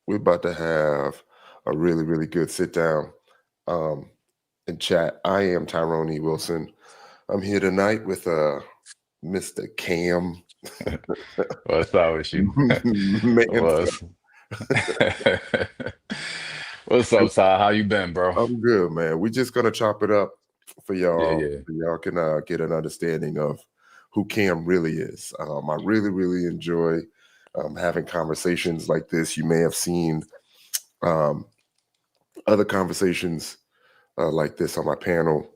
we're about to have a really, really good sit down um, and chat. I am Tyrone E. Wilson. I'm here tonight with Mr. Cam What's up with you? Mansa. What's What's up, Ty? How you been, bro? I'm good, man. We're just gonna chop it up for Yeah, y'all, yeah. so y'all can get an understanding of who Cam really is. I really, really enjoy having conversations like this. You may have seen um, other conversations like this on my panel.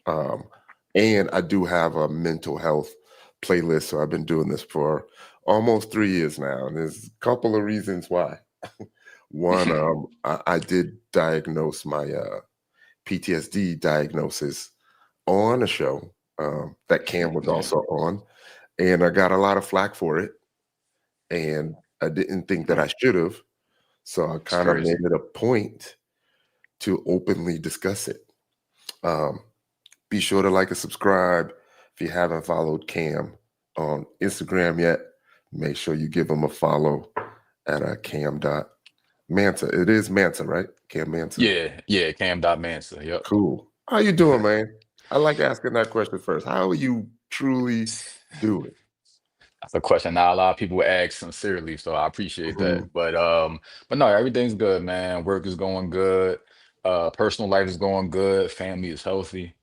Um, and I do have a mental health playlist. So I've been doing this for almost 3 years now. And there's a couple of reasons why. One, I did diagnose my PTSD diagnosis on a show that Cam was Yeah, also on. And I got a lot of flack for it. And I didn't think that I should have. So I it's kind of made crazy. it a point to openly discuss it. Um, Be sure to like and subscribe if you haven't followed Cam on Instagram yet. Make sure you give him a follow at Cam.Mansa. It is Mansa, right? Cam Mansa. Yeah, yeah. Cam Mansa. Yep. Cool. How you doing, man? I like asking that question first. How are you truly doing? That's a question now a lot of people ask sincerely, so I appreciate that. Mhm, But no, everything's good, man. Work is going good. Personal life is going good. Family is healthy.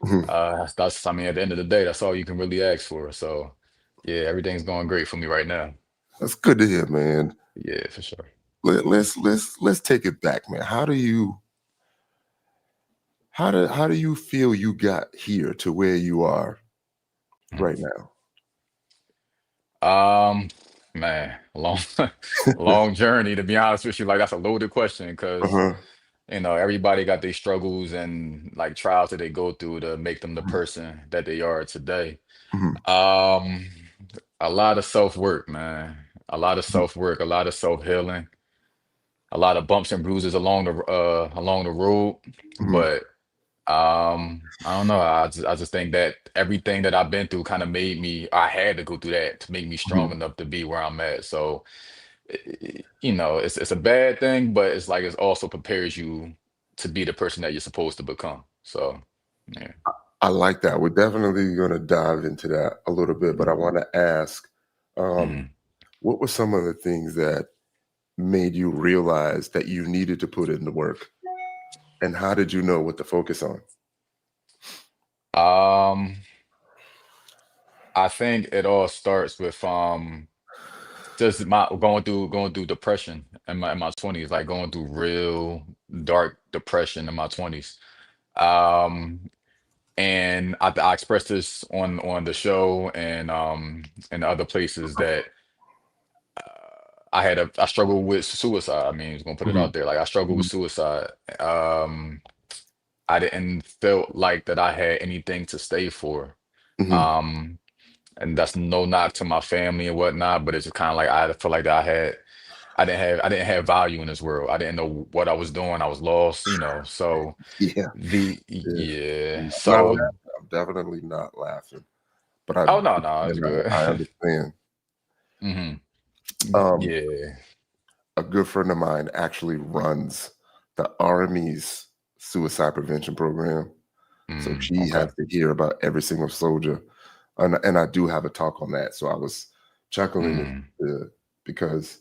mhm. I mean, at the end of the day, that's all you can really ask for. So, yeah, everything's going great for me right now. That's good to hear, man. Yeah, for sure. Let's take it back, man. How do you feel you got here to where you are right now? Um, Man, long, long journey to be honest with you. Like that's a loaded question because Uh-huh. everybody got their struggles and like trials that they go through to make them the Mhm, person that they are today. mhm, Um, a lot of self-work, man. A lot of mhm, self-work, a lot of self-healing, a lot of bumps and bruises along the road. mhm, But I don't know. I just think that everything that I've been through kind of made me. I had to go through that to make me mhm. strong enough to be where I'm at. So, it's a bad thing, but it's like it also prepares you to be the person that you're supposed to become. So, yeah. I like that. We're definitely going to dive into that a little bit, but I want to ask, um, Mhm. what were some of the things that made you realize that you needed to put in the work, and how did you know what to focus on? Um, I think it all starts with just my going through depression in my 20s, like going through real dark depression in my 20s. Um, and I expressed this on the show and other places that I struggled with suicide. I mean, I was gonna put it Mhm, out there. Like I struggled with mhm, suicide. Um, I didn't feel like that I had anything to stay for. mhm, Um, and that's no knock to my family and whatnot, but it's just kind of like I feel like that I didn't have value in this world. I didn't know what I was doing. I was lost, So yeah, yeah. yeah. I'm not So laughing. I'm definitely not laughing, but I oh no, no, it's good. I understand. hmm Um, Yeah. a good friend of mine actually runs the Army's suicide prevention program. So she Okay. has to hear about every single soldier. And I do have a talk on that. So I was chuckling Mm, because,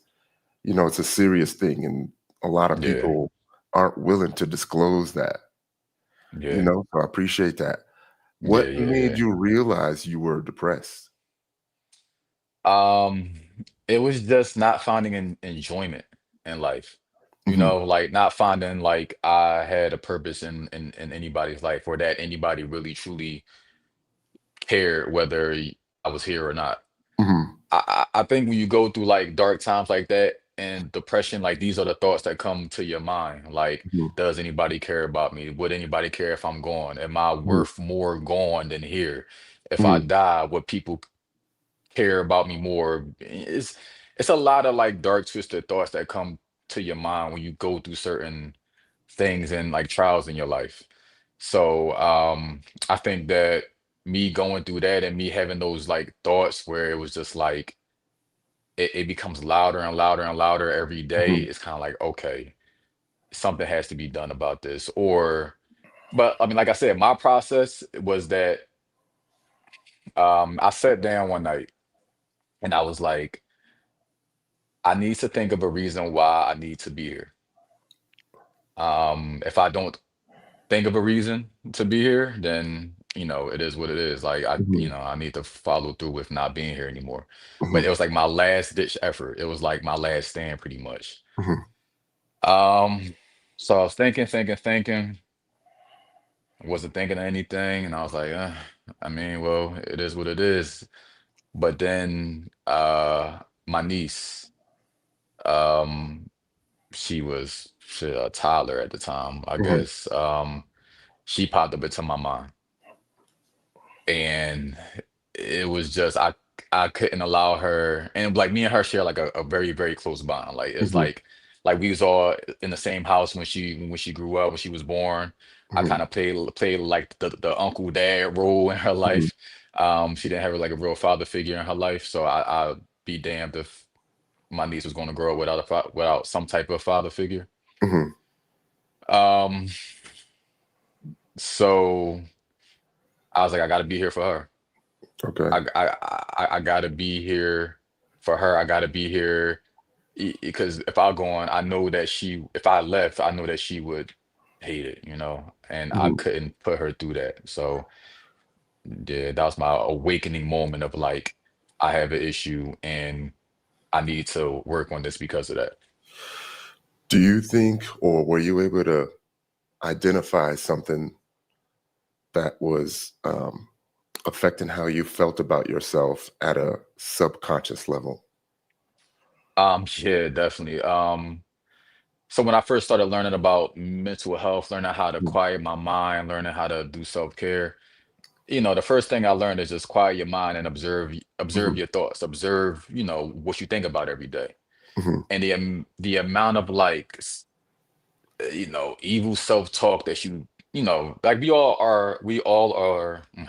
it's a serious thing. And a lot of yeah. people aren't willing to disclose that, Yeah. So I appreciate that. Yeah. What Yeah. made Yeah. you realize you were depressed? Um, it was just not finding enjoyment in life. Hmm. Like not finding like I had a purpose in anybody's life or that anybody really truly cared whether I was here or not. Hmm. I think when you go through like dark times like that and depression, like these are the thoughts that come to your mind. Like, Hmm. does anybody care about me? Would anybody care if I'm gone? Am I Hmm. worth more gone than here? If I Hmm. die, would people care about me more? It's a lot of like dark twisted thoughts that come to your mind when you go through certain things and like trials in your life. So I think that me going through that and me having those like thoughts where it was just like it becomes louder and louder and louder every day. Mhm. It's kind of like, okay, something has to be done about this. Or, but I mean, like I said, my process was that I sat down one night and I was like, I need to think of a reason why I need to be here. If I don't think of a reason to be here, then it is what it is. Like Mhm. I need to follow through with not being here anymore. But Mhm. it was like my last ditch effort. It was like my last stand pretty much. Mhm. Um, so I was thinking. I wasn't thinking of anything, and I was like, I mean, well, it is what it is. But then my niece, um, she a toddler at the time, I Mhm. guess. She popped up into my mind. And it was just I couldn't allow her, and like me and her share like a very very close bond. Like it's Mhm. like we was all in the same house when she grew up, when she was born. I Mhm. kind of played like the uncle dad role in her Mhm. life. She didn't have like a real father figure in her life, so I'd be damned if my niece was going to grow up without some type of father figure. Mhm. um so I was like, I got to be here for her. Okay. I gotta be here for her. I gotta be here because if I go on, I know that if I left, I know that she would hate it, and I Mhm. couldn't put her through that. So yeah, that was my awakening moment of like, I have an issue and I need to work on this because of that. Do you think, or were you able to identify something that was affecting how you felt about yourself at a subconscious level? Yeah, definitely. So when I first started learning about mental health, learning how to Mhm. quiet my mind, learning how to do self-care, the first thing I learned is just quiet your mind and observe Mhm. your thoughts, observe, what you think about every day. Mhm. And the amount of like evil self-talk that like how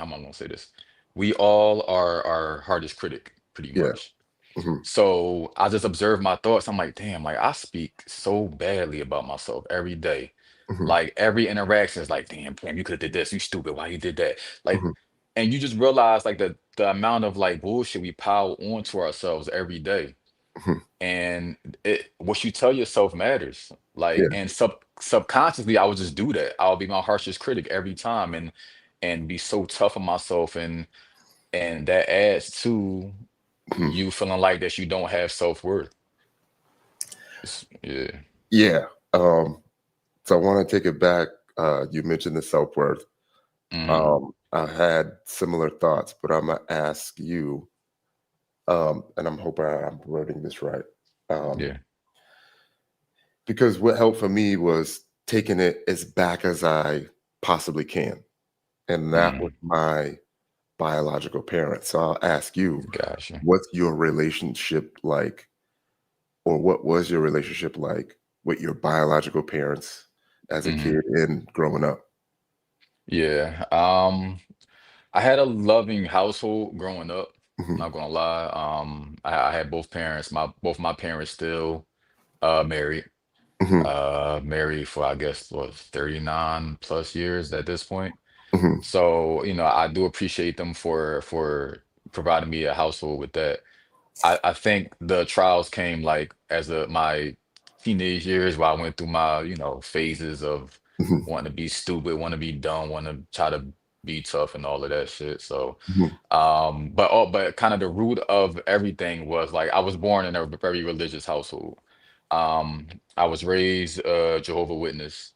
am I gonna say this? We all are our hardest critic, pretty Yeah. much. Mhm. So I just observe my thoughts. I'm like, damn, like I speak so badly about myself every day. Mhm. Like every interaction is like, damn, you could have did this. You stupid. Why you did that? Like, Mhm. and you just realize like the amount of like bullshit we pile onto ourselves every day. Mhm. And what you tell yourself matters. Like, Yeah. and subconsciously, I would just do that. I'll be my harshest critic every time, and be so tough on myself, and that adds to Mhm. you feeling like that you don't have self-worth. Yeah. Yeah. Um, so I want to take it back. You mentioned the self-worth. Hmm. I had similar thoughts, but I'm gonna ask you, and I'm hoping I'm wording this right. Um, Yeah. because what helped for me was taking it as back as I possibly can. And that was Hmm. my biological parents. So I'll ask you, Gotcha. what's your relationship like, or what was your relationship like with your biological parents as a Hmm. kid and growing up? Yeah. I had a loving household growing up. Mhm. Not gonna lie. I had both parents. Both my parents still married. Mhm. Married for I guess what 39 plus years at this point. Mhm. So, I do appreciate them for providing me a household with that. I think the trials came like as my teenage years where I went through my, phases of Mhm. wanting to be stupid, want to be dumb, want to try to be tough and all of that shit. So, Mhm. but kind of the root of everything was like I was born in a very religious household. Um, I was raised Jehovah Witness,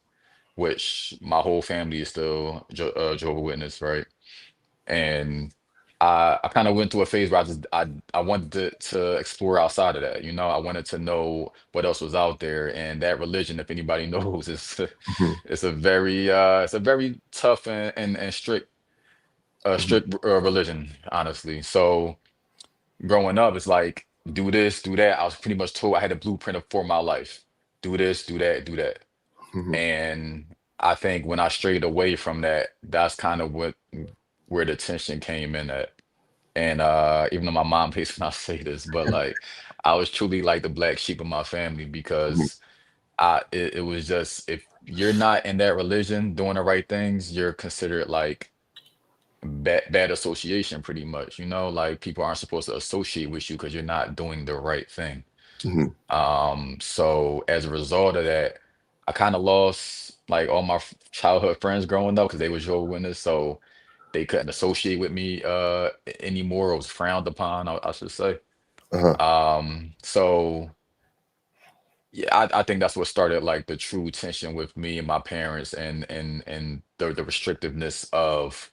which my whole family is still Jehovah Witness, right? And I kind of went through a phase where I wanted to explore outside of that. I wanted to know what else was out there, and that religion, if anybody knows, is Mhm. it's a very tough and Mhm. strict religion, honestly. So growing up, it's like do this, do that. I was pretty much told I had a blueprint for my life. Do this, do that, do that. Mhm. And I think when I strayed away from that, that's kind of where the tension came in at. And even though my mom hates when I say this, but like I was truly like the black sheep of my family Mhm. because it was just if you're not in that religion doing the right things, you're considered like bad association pretty much. Like people aren't supposed to associate with you because you're not doing the right thing. Mhm. So as a result of that, I kind of lost like all my childhood friends growing up because they were Jehovah's Witness, so they couldn't associate with me anymore. It was frowned upon, I should say. Uh-huh. So yeah, I think that's what started like the true tension with me and my parents and the restrictiveness of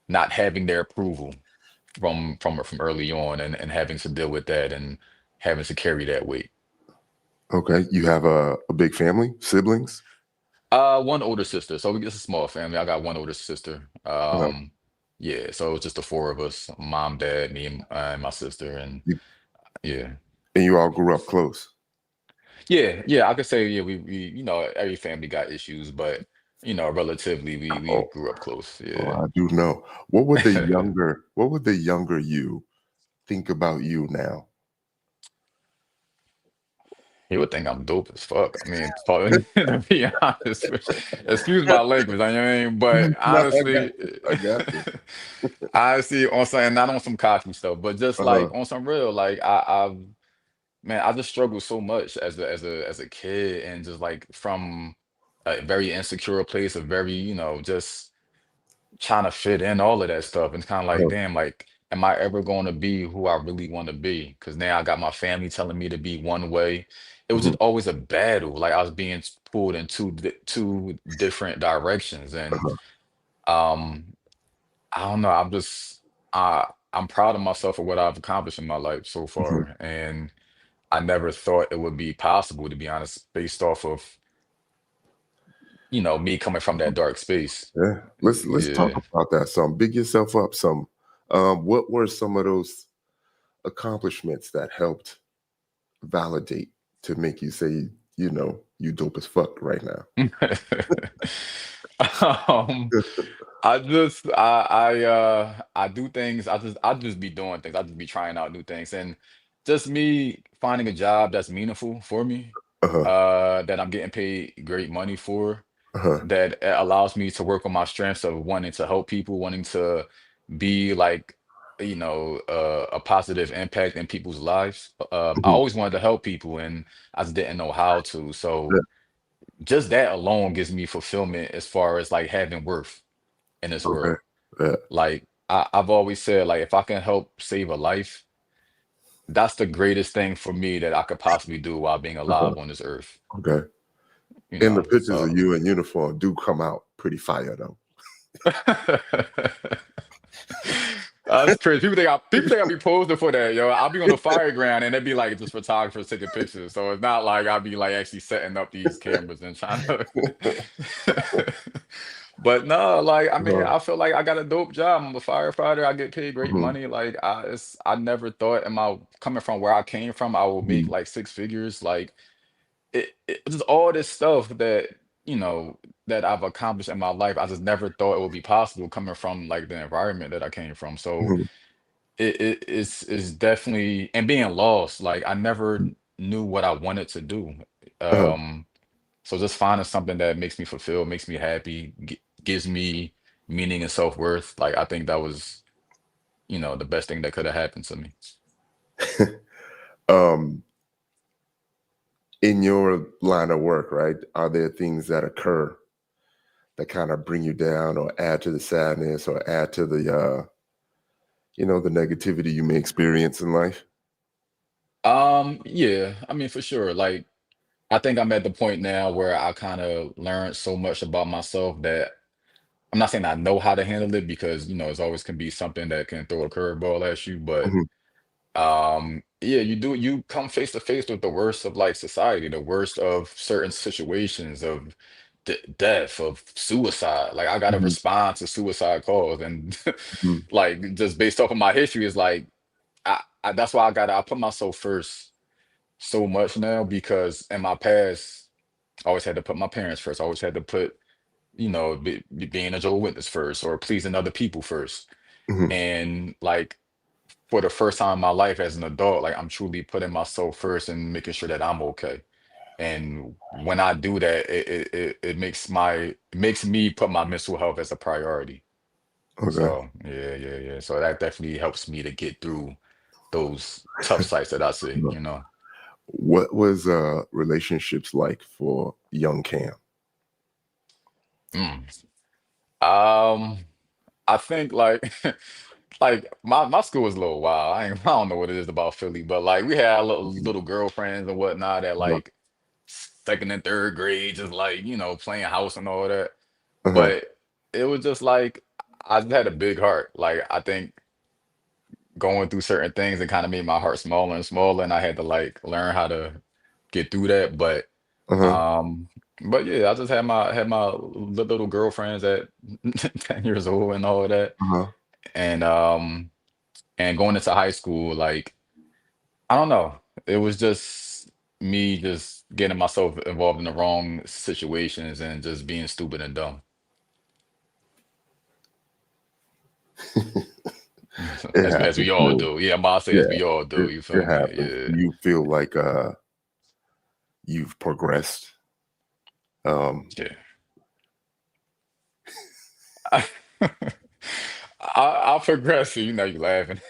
not having their approval from early on and having to deal with that and having to carry that weight. Okay. You have a big family, siblings? One older sister, so it's a small family. I got one older sister. Uh-huh. Yeah, so it's just the four of us: mom, dad, me, and my sister, and You, yeah, and you all grew up close. yeah. I could say yeah, we every family got issues, but relatively we Oh, grew up close. oh, Yeah. I do know. What would the younger you think about you now? He would think I'm dope as fuck. I mean, to be honest, excuse my language, I mean, but No, I got honestly, you. I got you. honestly, on something not on some cocky stuff, but just Uh-huh. like on some real, like man, I just struggled so much as a kid, and just like from a very insecure place, of very just trying to fit in all of that stuff. And it's kind of like, Uh-huh. damn, like, am I ever going to be who I really want to be? Because now I got my family telling me to be one way. It was Mhm. just always a battle. Like I was being pulled in two different directions, and Uh-huh. um, I don't know. I'm proud of myself for what I've accomplished in my life so Mhm. far, and I never thought it would be possible, to be honest, based off of me coming from that dark space. Yeah. Let's talk Yeah. about that some. Big yourself up some. What were some of those accomplishments that helped validate to make you say, you dope as fuck right now? Um, I do things. I just be doing things. I just be trying out new things, and just me finding a job that's meaningful for me, Uh-huh. that I'm getting paid great money for, Uh-huh. that allows me to work on my strengths of wanting to help people, wanting to be like, a positive impact in people's lives. I Mhm. always wanted to help people, and I just didn't know how to. Yeah. So just that alone gives me fulfillment as far as like having worth in this Okay. world. Yeah. Like I've always said, like if I can help save a life, that's the greatest thing for me that I could possibly do while being Uh-huh. alive on this earth. Okay. And the pictures of So you in uniform do come out pretty fire though. that's crazy. People think I be posing for that, yo. I'll be on the fire ground and they'd be like just photographers taking pictures. So it's not like I'll be like actually setting up these cameras and trying to. But no, like I mean, Uh-huh. I feel like I got a dope job. I'm a firefighter. I get paid great Mhm. money. Like I never thought, am I coming from where I came from, I will make Mhm. like six figures. Like it just all this stuff that you know that I've accomplished in my life. I just never thought it would be possible coming from like the environment that I came from. So Mhm. it's definitely, and being lost. Like I never knew what I wanted to do. Uh-huh. Um, so just finding something that makes me fulfilled, makes me happy, gives me meaning and self-worth. Like I think that was, the best thing that could have happened to me. um, in your line of work, right? Are there things that occur that kind of bring you down or add to the sadness or add to the negativity you may experience in life? Yeah, I mean for sure. Like I think I'm at the point now where I kind of learned so much about myself that I'm not saying I know how to handle it because, it's always can be something that can throw a curveball at you, but Mhm. yeah, you come face to face with the worst of like society, the worst of certain situations of death, of suicide. Like I got to Mhm. respond to suicide calls, and Mhm. like just based off of my history is like that's why I put myself first so much now, because in my past I always had to put my parents first. I always had to put, being a Jehovah's Witness first or pleasing other people first. Mhm. And like for the first time in my life as an adult, like I'm truly putting myself first and making sure that I'm okay. And when I do that, it makes me put my mental health as a priority. Okay. So yeah. So that definitely helps me to get through those tough sites that I see, Uh, you know. What was relationships like for young Cam? Mm. Um, I think like like my school was a little wild. I don't know what it is about Philly, but like we had little girlfriends and whatnot at Uh-huh. like second and third grade, just like, playing house and all that. Uh-huh. But it was just like I just had a big heart. Like I think going through certain things, it kind of made my heart smaller and smaller, and I had to like learn how to get through that. Uh-huh. Um, but yeah, I just had my little girlfriends at 10 years old and all of that. Uh-huh. And and going into high school, like I don't know, it was just me just getting myself involved in the wrong situations and just being stupid and dumb. It As happens, we all man. do. Yeah, I'm about to say as Yeah, we all do, it, you it feel me? happens. Yeah. Do you feel like you've progressed? Um, Yeah. I, I progress. You know, you laughing.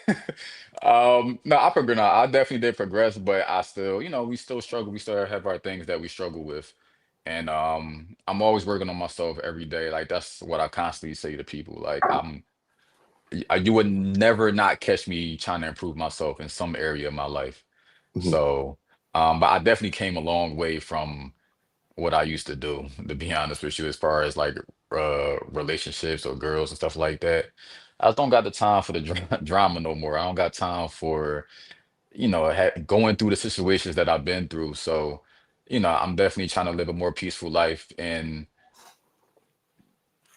No, I progress. No, I definitely did progress, but I still, we still struggle. We still have our things that we struggle with, and I'm always working on myself every day. Like that's what I constantly say to people. Like you would never not catch me trying to improve myself in some area of my life. mhm, So, but I definitely came a long way from what I used to do, to be honest with you, as far as like relationships or girls and stuff like that. I just don't got the time for the drama no more. I don't got time for, going through the situations that I've been through. So, I'm definitely trying to live a more peaceful life and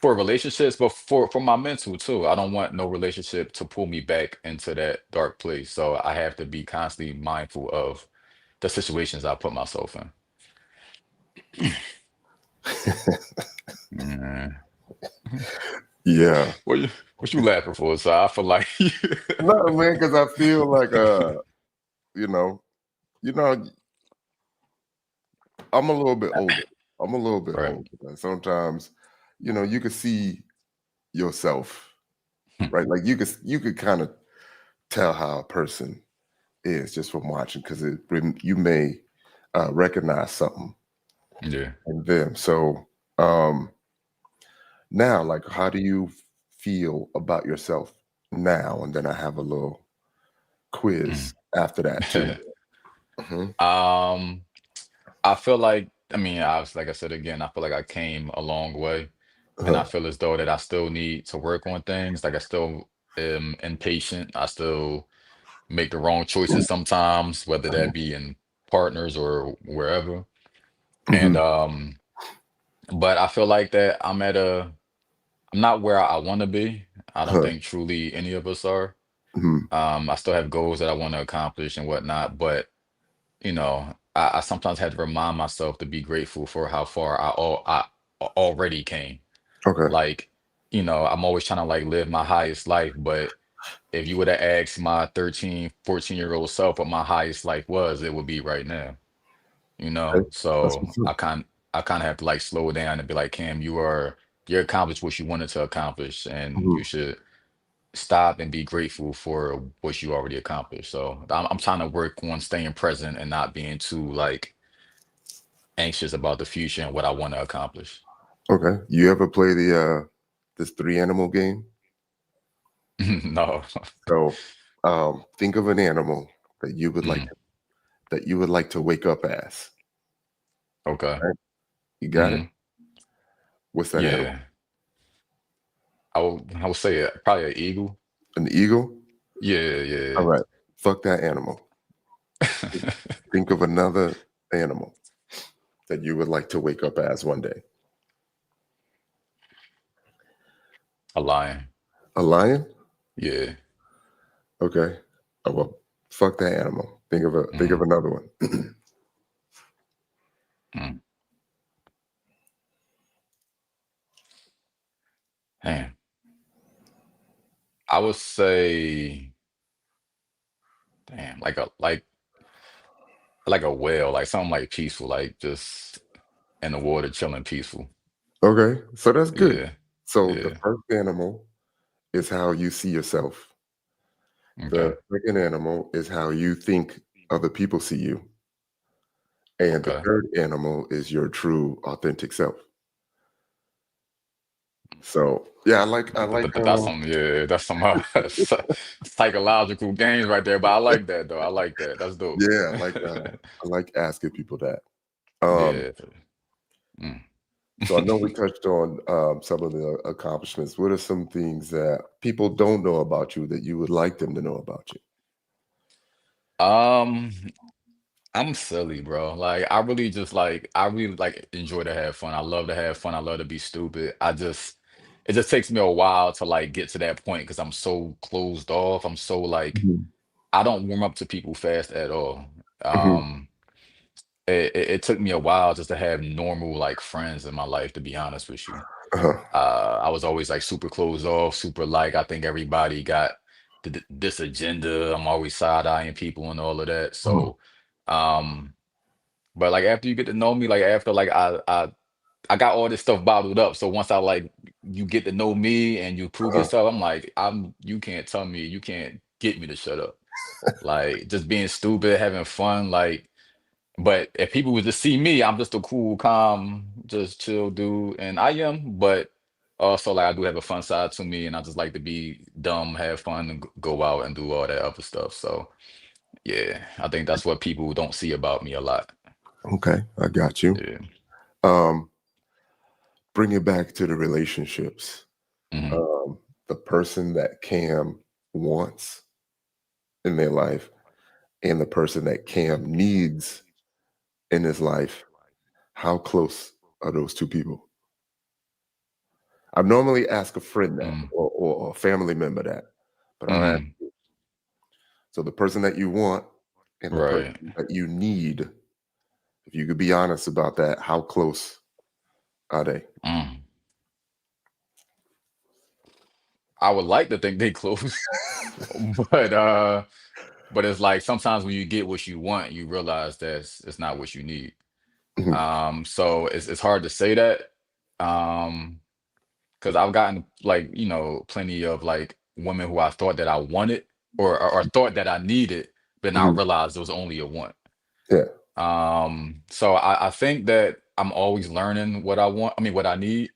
for relationships, but for my mental too. I don't want no relationship to pull me back into that dark place. So I have to be constantly mindful of the situations I put myself in. Yeah. yeah. What you laughing for? So I feel like No, man, because I feel like you know, you know, I'm a little bit older. I'm a little bit right. older. And sometimes, you could see yourself, right? Like you could kind of tell how a person is just from watching because you may recognize something Yeah. in them. So um, now, like, how do you feel about yourself now? And then I have a little quiz Mm. after that too. Hmm. Um, I feel like, I mean, I was like I said again, I feel like I came a long way, and I Uh-huh. feel as though that I still need to work on things. Like I still am impatient. I still make the wrong choices sometimes, whether that be in partners or wherever. And Hmm. but I feel like that I'm not where I want to be. I don't Uh-huh. think truly any of us are. Hmm. I still have goals that I want to accomplish and whatnot, but I sometimes have to remind myself to be grateful for how far I already came. Okay. Like, I'm always trying to like live my highest life, but if you would have asked my 13, 14-year-old self what my highest life was, it would be right now, you Okay. know? That's So what's up. I kind of have to like slow down and be like, Cam, you accomplished what you wanted to accomplish, and you Mhm. should stop and be grateful for what you already accomplished. So I'm trying to work on staying present and not being too like anxious about the future and what I want to accomplish. Okay. You ever play this three animal game? No. So think of an animal that you would like Mm, to that you would like to wake up as. okay. Right? You got it? Hmm. What's that animal? Yeah. I will say it, probably an eagle. An eagle? Yeah, All yeah. right. Fuck that animal. Think of another animal that you would like to wake up as one day. A lion. A lion? Yeah. Okay. Oh, well, fuck that animal. Think of Mm, another one. mm. Man, I would say. like a whale, like something like peaceful, like just in the water, chilling, peaceful. Okay, so that's good. Yeah, So the yeah. first animal is how you see yourself. The Okay, second animal is how you think other people see you. And the okay. third animal is your true authentic self. So yeah, That's some, yeah, that's some psychological games right there. But I like that though. I like that. That's dope. yeah, I like asking people that. Um, Yeah. Mm. so I know we touched on some of the accomplishments. What are some things that people don't know about you that you would like them to know about you? Um, I'm silly, bro. Like I really like enjoy to have fun. I love to have fun. I love to be stupid. It just takes me a while to like get to that point because I'm so closed off. I'm so like Mhm, I don't warm up to people fast at all. mhm, Um, it took me a while just to have normal like friends in my life, to be honest with you. uh-huh, I was always like super closed off, super like I think everybody got this agenda. I'm always side-eyeing people and all of that. uh-huh, So, um, but like after you get to know me, like after like I got all this stuff bottled up. So once I like you get to know me and you prove uh-huh, yourself, I'm like I'm you can't tell me, you can't get me to shut up. Like just being stupid, having fun, like. But if people would just see me, I'm just a cool, calm, just chill dude, and I am. But also, like I do have a fun side to me, and I just like to be dumb, have fun, and go out and do all that other stuff. So yeah, I think that's what people don't see about me a lot. okay, I got you. Yeah. Um, bring it back to the relationships. Hmm. Um, the person that Cam wants in their life and the person that Cam needs in his life, how close are those two people? I normally ask a friend that Mm. or a family member that, but I'll ask Hmm. so the person that you want and the person Right. that you need, if you could be honest about that, how close are they? Mm. I would like to think they close, but but it's like sometimes when you get what you want, you realize that it's not what you need. Mhm, So it's hard to say that. Um, because I've gotten like, plenty of like women who I thought that I wanted or thought that I needed, but now I mhm, realized it was only a want. yeah, So I think that I'm always learning what I want, I mean what I need.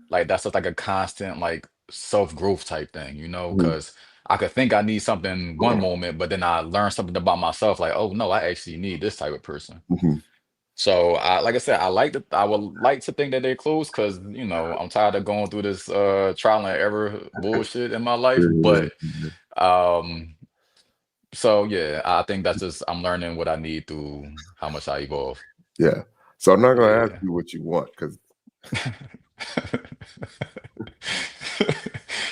Like that's just like a constant like self-growth type thing, mhm, because I could think I need something one moment, but then I learn something about myself, like, oh no, I actually need this type of person. mhm, So like I said, I would like to think that they're close because I'm tired of going through this trial and error bullshit in my life. yeah, But um so yeah, I think that's just I'm learning what I need through how much I evolve. yeah. So I'm not gonna ask Yeah. you what you want because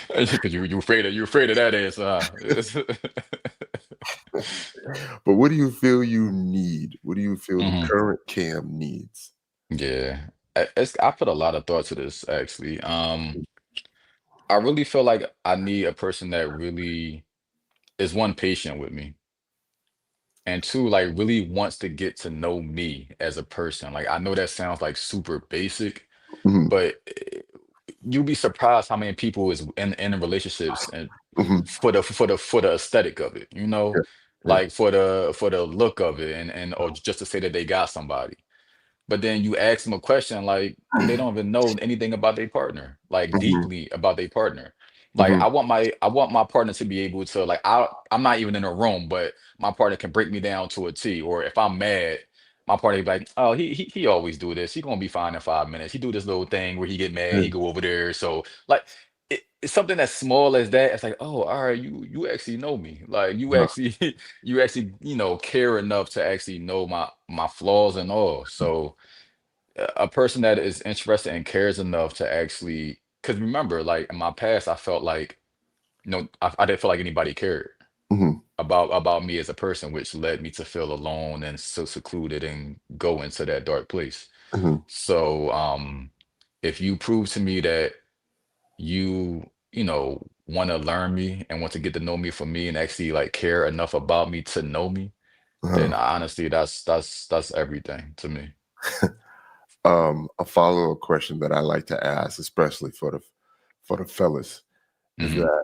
Because you afraid of that answer, huh? but what do you feel you need? What do you feel the Mhm. current Cam needs? Yeah. I put a lot of thought to this actually. I really feel like I need a person that really is one patient with me, and two like really wants to get to know me as a person. Like I know that sounds like super basic, Mhm, but you'll be surprised how many people is in relationships and mhm, for the aesthetic of it, yeah, yeah, like for the look of it, and or just to say that they got somebody. But then you ask them a question like they don't even know anything about their partner, like mhm, deeply about their partner. Like mhm, I want my partner to be able to like I'm not even in a room, but my partner can break me down to a T. Or if I'm mad, my partner be like, oh, he always do this. He gonna be fine in 5 minutes. He do this little thing where he get mad, yeah, he go over there. So like it's something as small as that. It's like, oh, all right, you actually know me. Like you uh, actually you actually care enough to actually know my flaws and all. So a person that is interested and cares enough to actually, because remember like in my past I felt like I didn't feel like anybody cared mhm, about me as a person, which led me to feel alone and so secluded and go into that dark place. mhm, So if you prove to me that you want to learn me and want to get to know me for me and actually like care enough about me to know me, then Uh-huh. honestly, that's everything to me. A follow-up question that I like to ask, especially for the fellas, is Hmm. that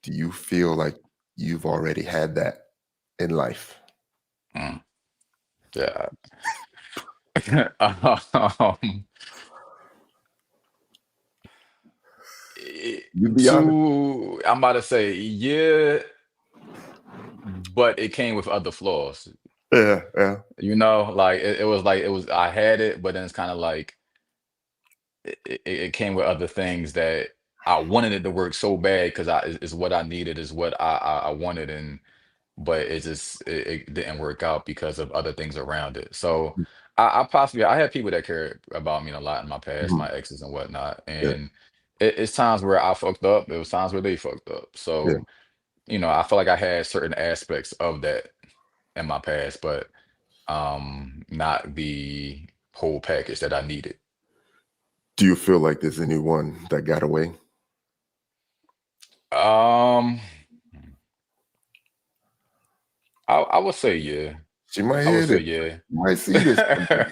do you feel like you've already had that in life? Mm, yeah. um, You be honest. I'm about to say, yeah, but it came with other flaws. Yeah, yeah. Like it was I had it, but then it's kind of like it came with other things that I wanted it to work so bad because it's what I needed, is what I wanted, and but it didn't work out because of other things around it. So I had people that cared about me a lot in my past, Mhm. my exes and whatnot, Yeah, and it's times where I fucked up. It was times where they fucked up. yeah. So I feel like I had certain aspects of that in my past, but not the whole package that I needed. Do you feel like there's anyone that got away? Um, I would say yeah. She might I would hear say this. yeah. You might see this one day.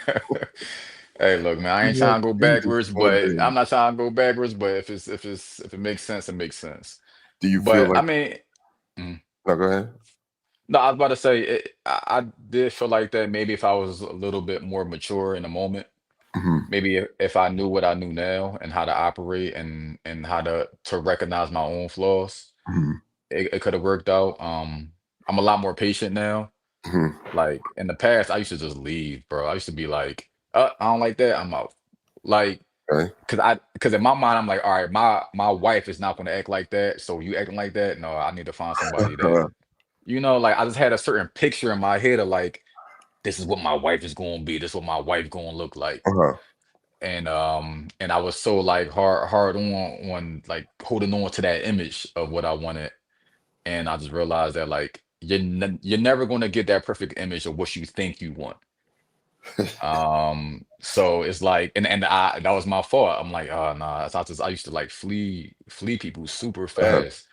Hey, look, man, I You ain't have trying to go angels backwards, one but day. I'm not trying to go backwards. But if it makes sense, it makes sense. Do you feel But I like mean, mm, no, go ahead. no, I was about to say I did feel like that maybe if I was a little bit more mature in the moment, Mhm, maybe if I knew what I knew now and how to operate and how to recognize my own flaws, mhm, it could have worked out. I'm a lot more patient now. mhm. Like in the past, I used to just leave, bro. I used to be like, I don't like that, I'm out. Like, Okay. because in my mind, I'm like, all right, my wife is not gonna act like that. So you acting like that? No, I need to find somebody that, like I just had a certain picture in my head of like, this is what my wife is gonna be, this is what my wife gonna look like. Uh-huh. And I was so like hard on like holding on to that image of what I wanted. And I just realized that like you're never gonna get that perfect image of what you think you want. So it's like, and I that was my fault. I'm like, oh nah, I used to like flee people super Uh-huh. fast.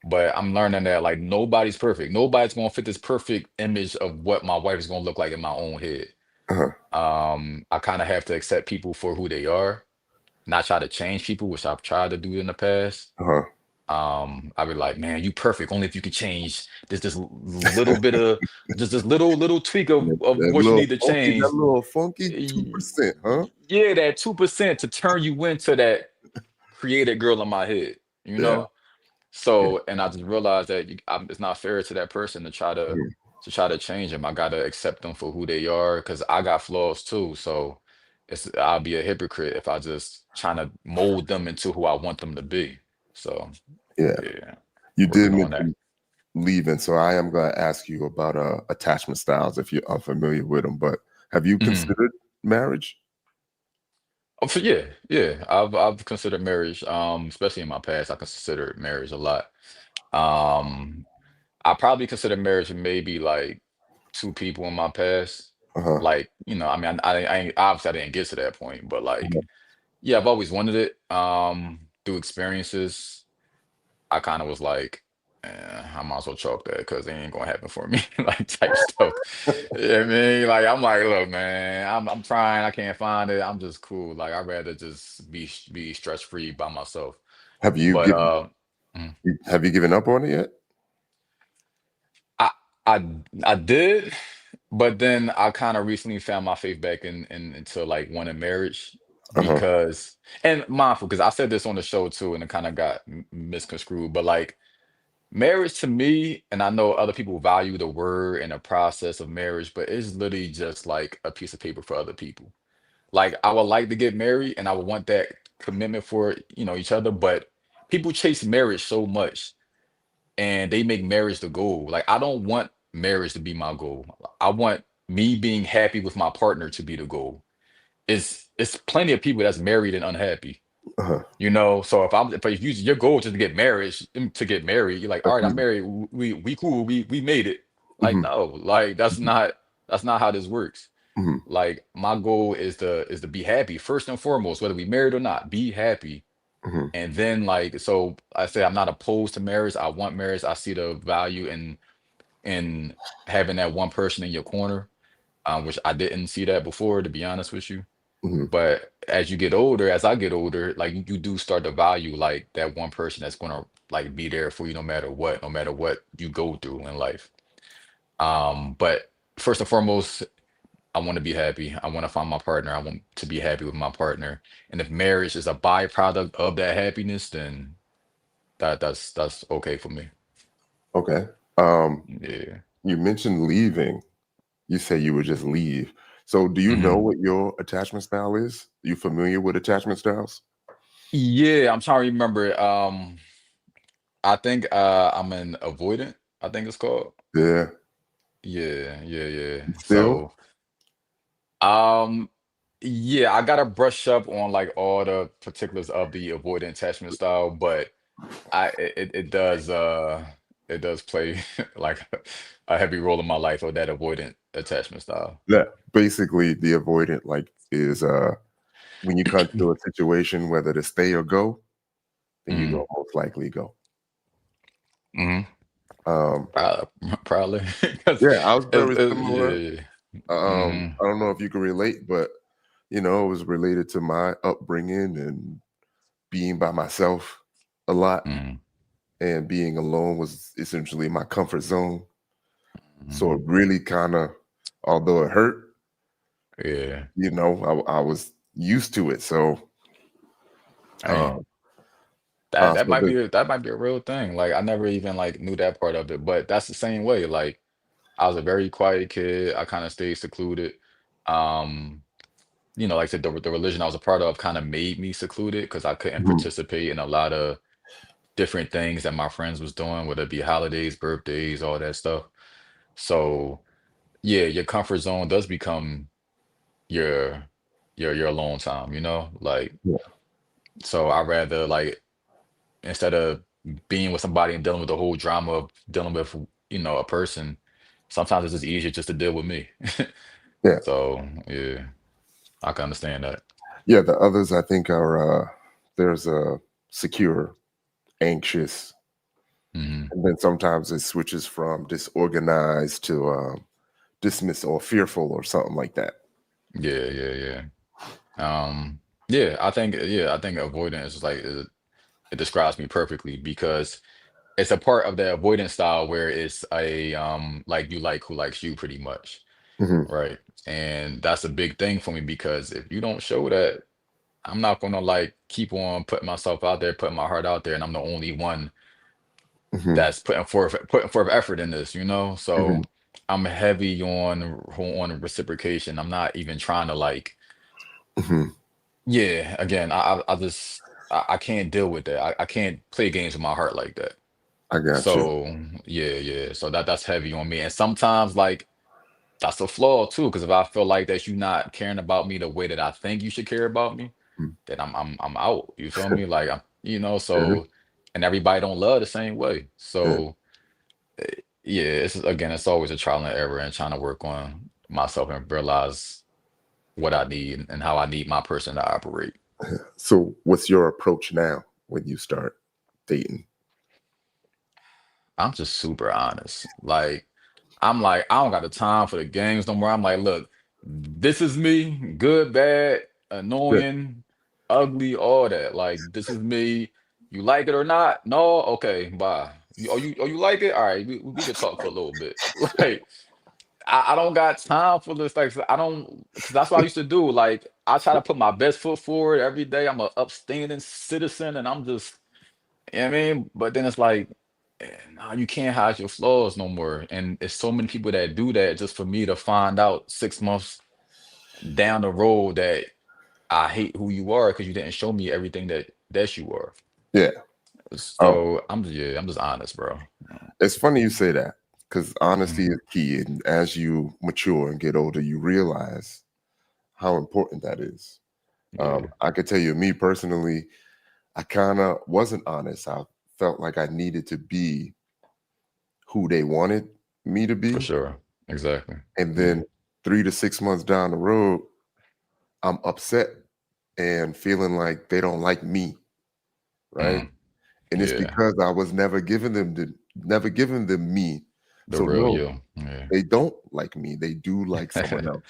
But I'm learning that like nobody's perfect. Nobody's gonna fit this perfect image of what my wife is gonna look like in my own head. Uh-huh. I kind of have to accept people for who they are, not try to change people, which I've tried to do in the past. Uh-huh. I'd be like, man, you perfect only if you could change this little bit of just this little tweak of That what you little need to funky, that change. little funky Y- 2%, huh? Yeah, that 2% to turn you into that created girl in my head, you Yeah. know? Yeah. So, and I just realized that it's not fair to that person to try to Mhm. change them. I gotta accept them for who they are because I got flaws too. So I'll be a hypocrite if I just trying to mold them into who I want them to be. So Yeah. yeah, You did working on that. mention leaving, so I am gonna ask you about attachment styles if you're unfamiliar with them. But have you Mhm. considered marriage? Oh, yeah, yeah. I've considered marriage, especially in my past. I considered marriage a lot. Um, I probably consider marriage maybe like two people in my past. Uh-huh. Like, I mean, obviously I didn't get to that point, but like, Uh-huh. yeah, I've always wanted it. Through experiences, I kind of was like, I might as well chalk that because it ain't gonna happen for me, like type stuff. Yeah, I mean, like I'm like, look, man, I'm trying, I can't find it. I'm just cool. Like I'd rather just be stress free by myself. Have you But given mm. have you given up on it yet? I I I did, but then I kind of recently found my faith back into like wanting marriage Uh-huh. because and mindful because I said this on the show too, and it kind of got misconstrued. But like marriage to me, and I know other people value the word and the process of marriage, but it's literally just like a piece of paper for other people. Like I would like to get married, and I would want that commitment for each other, but people chase marriage so much and they make marriage the goal. Like I don't want marriage to be my goal. I want me being happy with my partner to be the goal. It's plenty of people that's married and unhappy. Uh-huh. So if your goal is just to get married, you're like, all right, I'm Agreed. married. We cool. We made it. Like Mhm. no, like Mhm. that's not how this works. Mhm. Like my goal is to be happy first and foremost, whether we married or not. Be happy, Hmm. And then like, so I say I'm not opposed to marriage. I want marriage. I see the value in having that one person in your corner, which I didn't see that before, to be honest with you. Hmm. But as you get older, as I get older, like you do start to value like that one person that's gonna like be there for you no matter what you go through in life. But first and foremost, I want to be happy. I want to find my partner. I want to be happy with my partner. And if marriage is a byproduct of that happiness, then that's okay for me. Okay. Um, Yeah. you mentioned leaving. You say you would just leave. So do you know Mhm. what your attachment style is? You familiar with attachment styles? Yeah, I'm trying to remember. I think I'm an avoidant, I think it's called. Yeah. Yeah, yeah, yeah. Still? So, um, yeah, I gotta brush up on like all the particulars of the avoidant attachment style, but it does play like a heavy role in my life of that avoidant attachment style. Yeah. Basically, the avoidant like is when you come to a situation whether to stay or go, then you're Mm, gonna most likely go. hmm. Um, Probably because yeah, I was very similar. yeah, hmm, I don't know if you can relate, but it was related to my upbringing and being by myself a lot, hmm, and being alone was essentially my comfort zone. So hmm, it really kind of, although it hurt, yeah. I was used to it. So, Dang. um, That so might the, be that might be a real thing. Like I never even like knew that part of it, but that's the same way. Like I was a very quiet kid. I kind of stayed secluded. Um, like I said, the religion I was a part of kind of made me secluded because I couldn't mhm, participate in a lot of different things that my friends was doing, whether it be holidays, birthdays, all that stuff. So yeah, your comfort zone does become your your alone time, Like yeah, so I rather like instead of being with somebody and dealing with the whole drama of dealing with, a person, sometimes it's just easier just to deal with me. yeah, So yeah, I can understand that. yeah. The others I think are there's a secure, anxious, Hmm. and then sometimes it switches from disorganized to dismiss or fearful or something like that. Yeah, yeah, yeah. Yeah, I think avoidance is like it describes me perfectly because it's a part of the avoidance style where it's a like you like who likes you pretty much, Hmm. right? And that's a big thing for me because if you don't show that, I'm not gonna like keep on putting myself out there, putting my heart out there, and I'm the only one Hmm. that's putting forth effort in this, Hmm. So I'm heavy on reciprocation. I'm not even trying to like, Hmm. yeah, again, I just I can't deal with that. I can't play games with my heart like that. I got you. So yeah, yeah. So that's heavy on me. And sometimes like that's a flaw too, because if I feel like that you're not caring about me the way that I think you should care about me, Mm. then I'm out. You feel me? Like Yeah, so and everybody don't love the same way. yeah. So yeah, it's always a trial and error and trying to work on myself and realize what I need and how I need my person to operate. So, what's your approach now when you start dating? I'm just super honest. Like I'm like, I don't got the time for the games no more. I'm like, look, this is me, good, bad, Yeah. annoying, ugly, all that. Like, this is me. You like it or not? No, okay, bye. You like it? All right, we could talk for a little bit. Like, I don't got time for this. Like, I don't, because that's what I used to do. Like, I try to put my best foot forward every day. I'm a upstanding citizen, and I'm just I mean, but then it's like, nah, you can't hide your flaws no more. And it's so many people that do that just for me to find out 6 months down the road that I hate who you are because you didn't show me everything that you are. Yeah. Um, So I'm just honest, bro. it's funny you say that because honesty Mhm. is key. And as you mature and get older, you realize how important that is. Yeah, I could tell you, me personally, I kind of wasn't honest. I felt like I needed to be who they wanted me to for be. sure. Exactly. And Yeah. then 3 to 6 months down the road, I'm upset and feeling like they don't like me. right? Mm, And it's yeah, because I was never given them me. the So real no, you. Yeah. they don't like me. They do like someone else.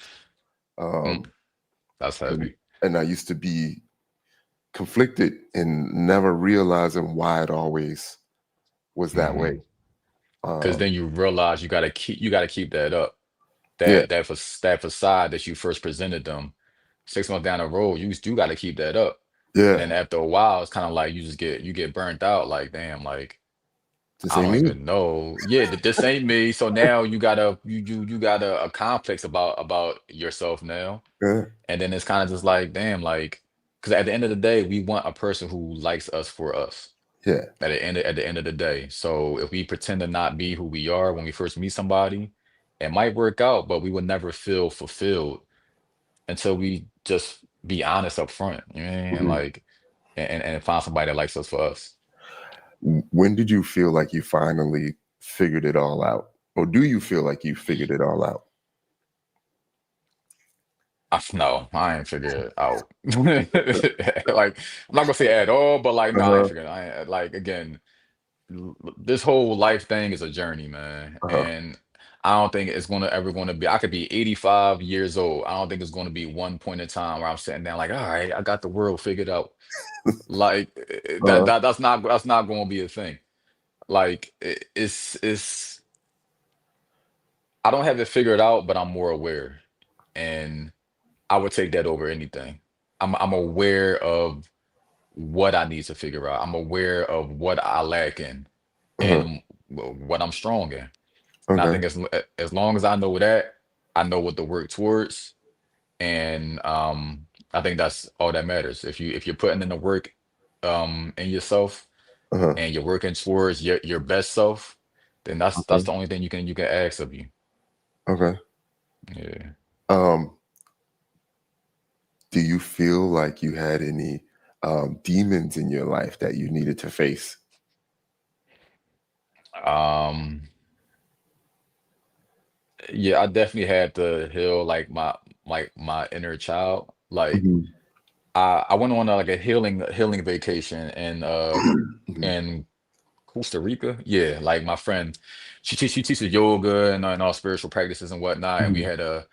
Mm, Um, that's and heavy. and I used to be conflicted and never realizing why it always was that way. Because Um, then you realize you gotta keep that up. yeah, That facade that you first presented them 6 months down the road, you do got to keep that up. And yeah, then after a while, it's kind of like you get burnt out. Like, damn, like this I ain't don't me. even know. Yeah, this ain't me. So now you got a complex about yourself now. Yeah, And then it's kind of just like, damn, like because at the end of the day, we want a person who likes us for us. yeah, At the end of the day. So if we pretend to not be who we are when we first meet somebody, it might work out, but we will never feel fulfilled until we just be honest up front. You know what I mean? mhm. Like and find somebody that likes us for us. When did you feel like you finally figured it all out? Or do you feel like you figured it all out? No, I ain't figure it out. Like I'm not gonna say at all, but like no, I ain't Uh-huh, figured it. I ain't, like again, this whole life thing is a journey, man. uh-huh, And I don't think it's gonna ever gonna be. I could be 85 years old. I don't think it's gonna be one point in time where I'm sitting down like, all right, I got the world figured out. Like uh-huh, that's not gonna be a thing. Like it's I don't have it figured out, but I'm more aware, and I would take that over anything. I'm aware of what I need to figure out. I'm aware of what I lack in uh-huh. and what I'm strong in. And I Okay, think as long as I know that, I know what to work towards, and I think that's all that matters. If you're putting in the work in yourself uh-huh, and you're working towards your best self, then that's okay, the only thing you can ask of you. okay. Yeah. Um, do you feel like you had any demons in your life that you needed to face? Um, yeah, I definitely had to heal like my inner child. Like Mhm. I went on like a healing vacation Mhm, in Costa Rica. Yeah, like my friend, she teaches yoga and all spiritual practices and whatnot. And we mhm, had a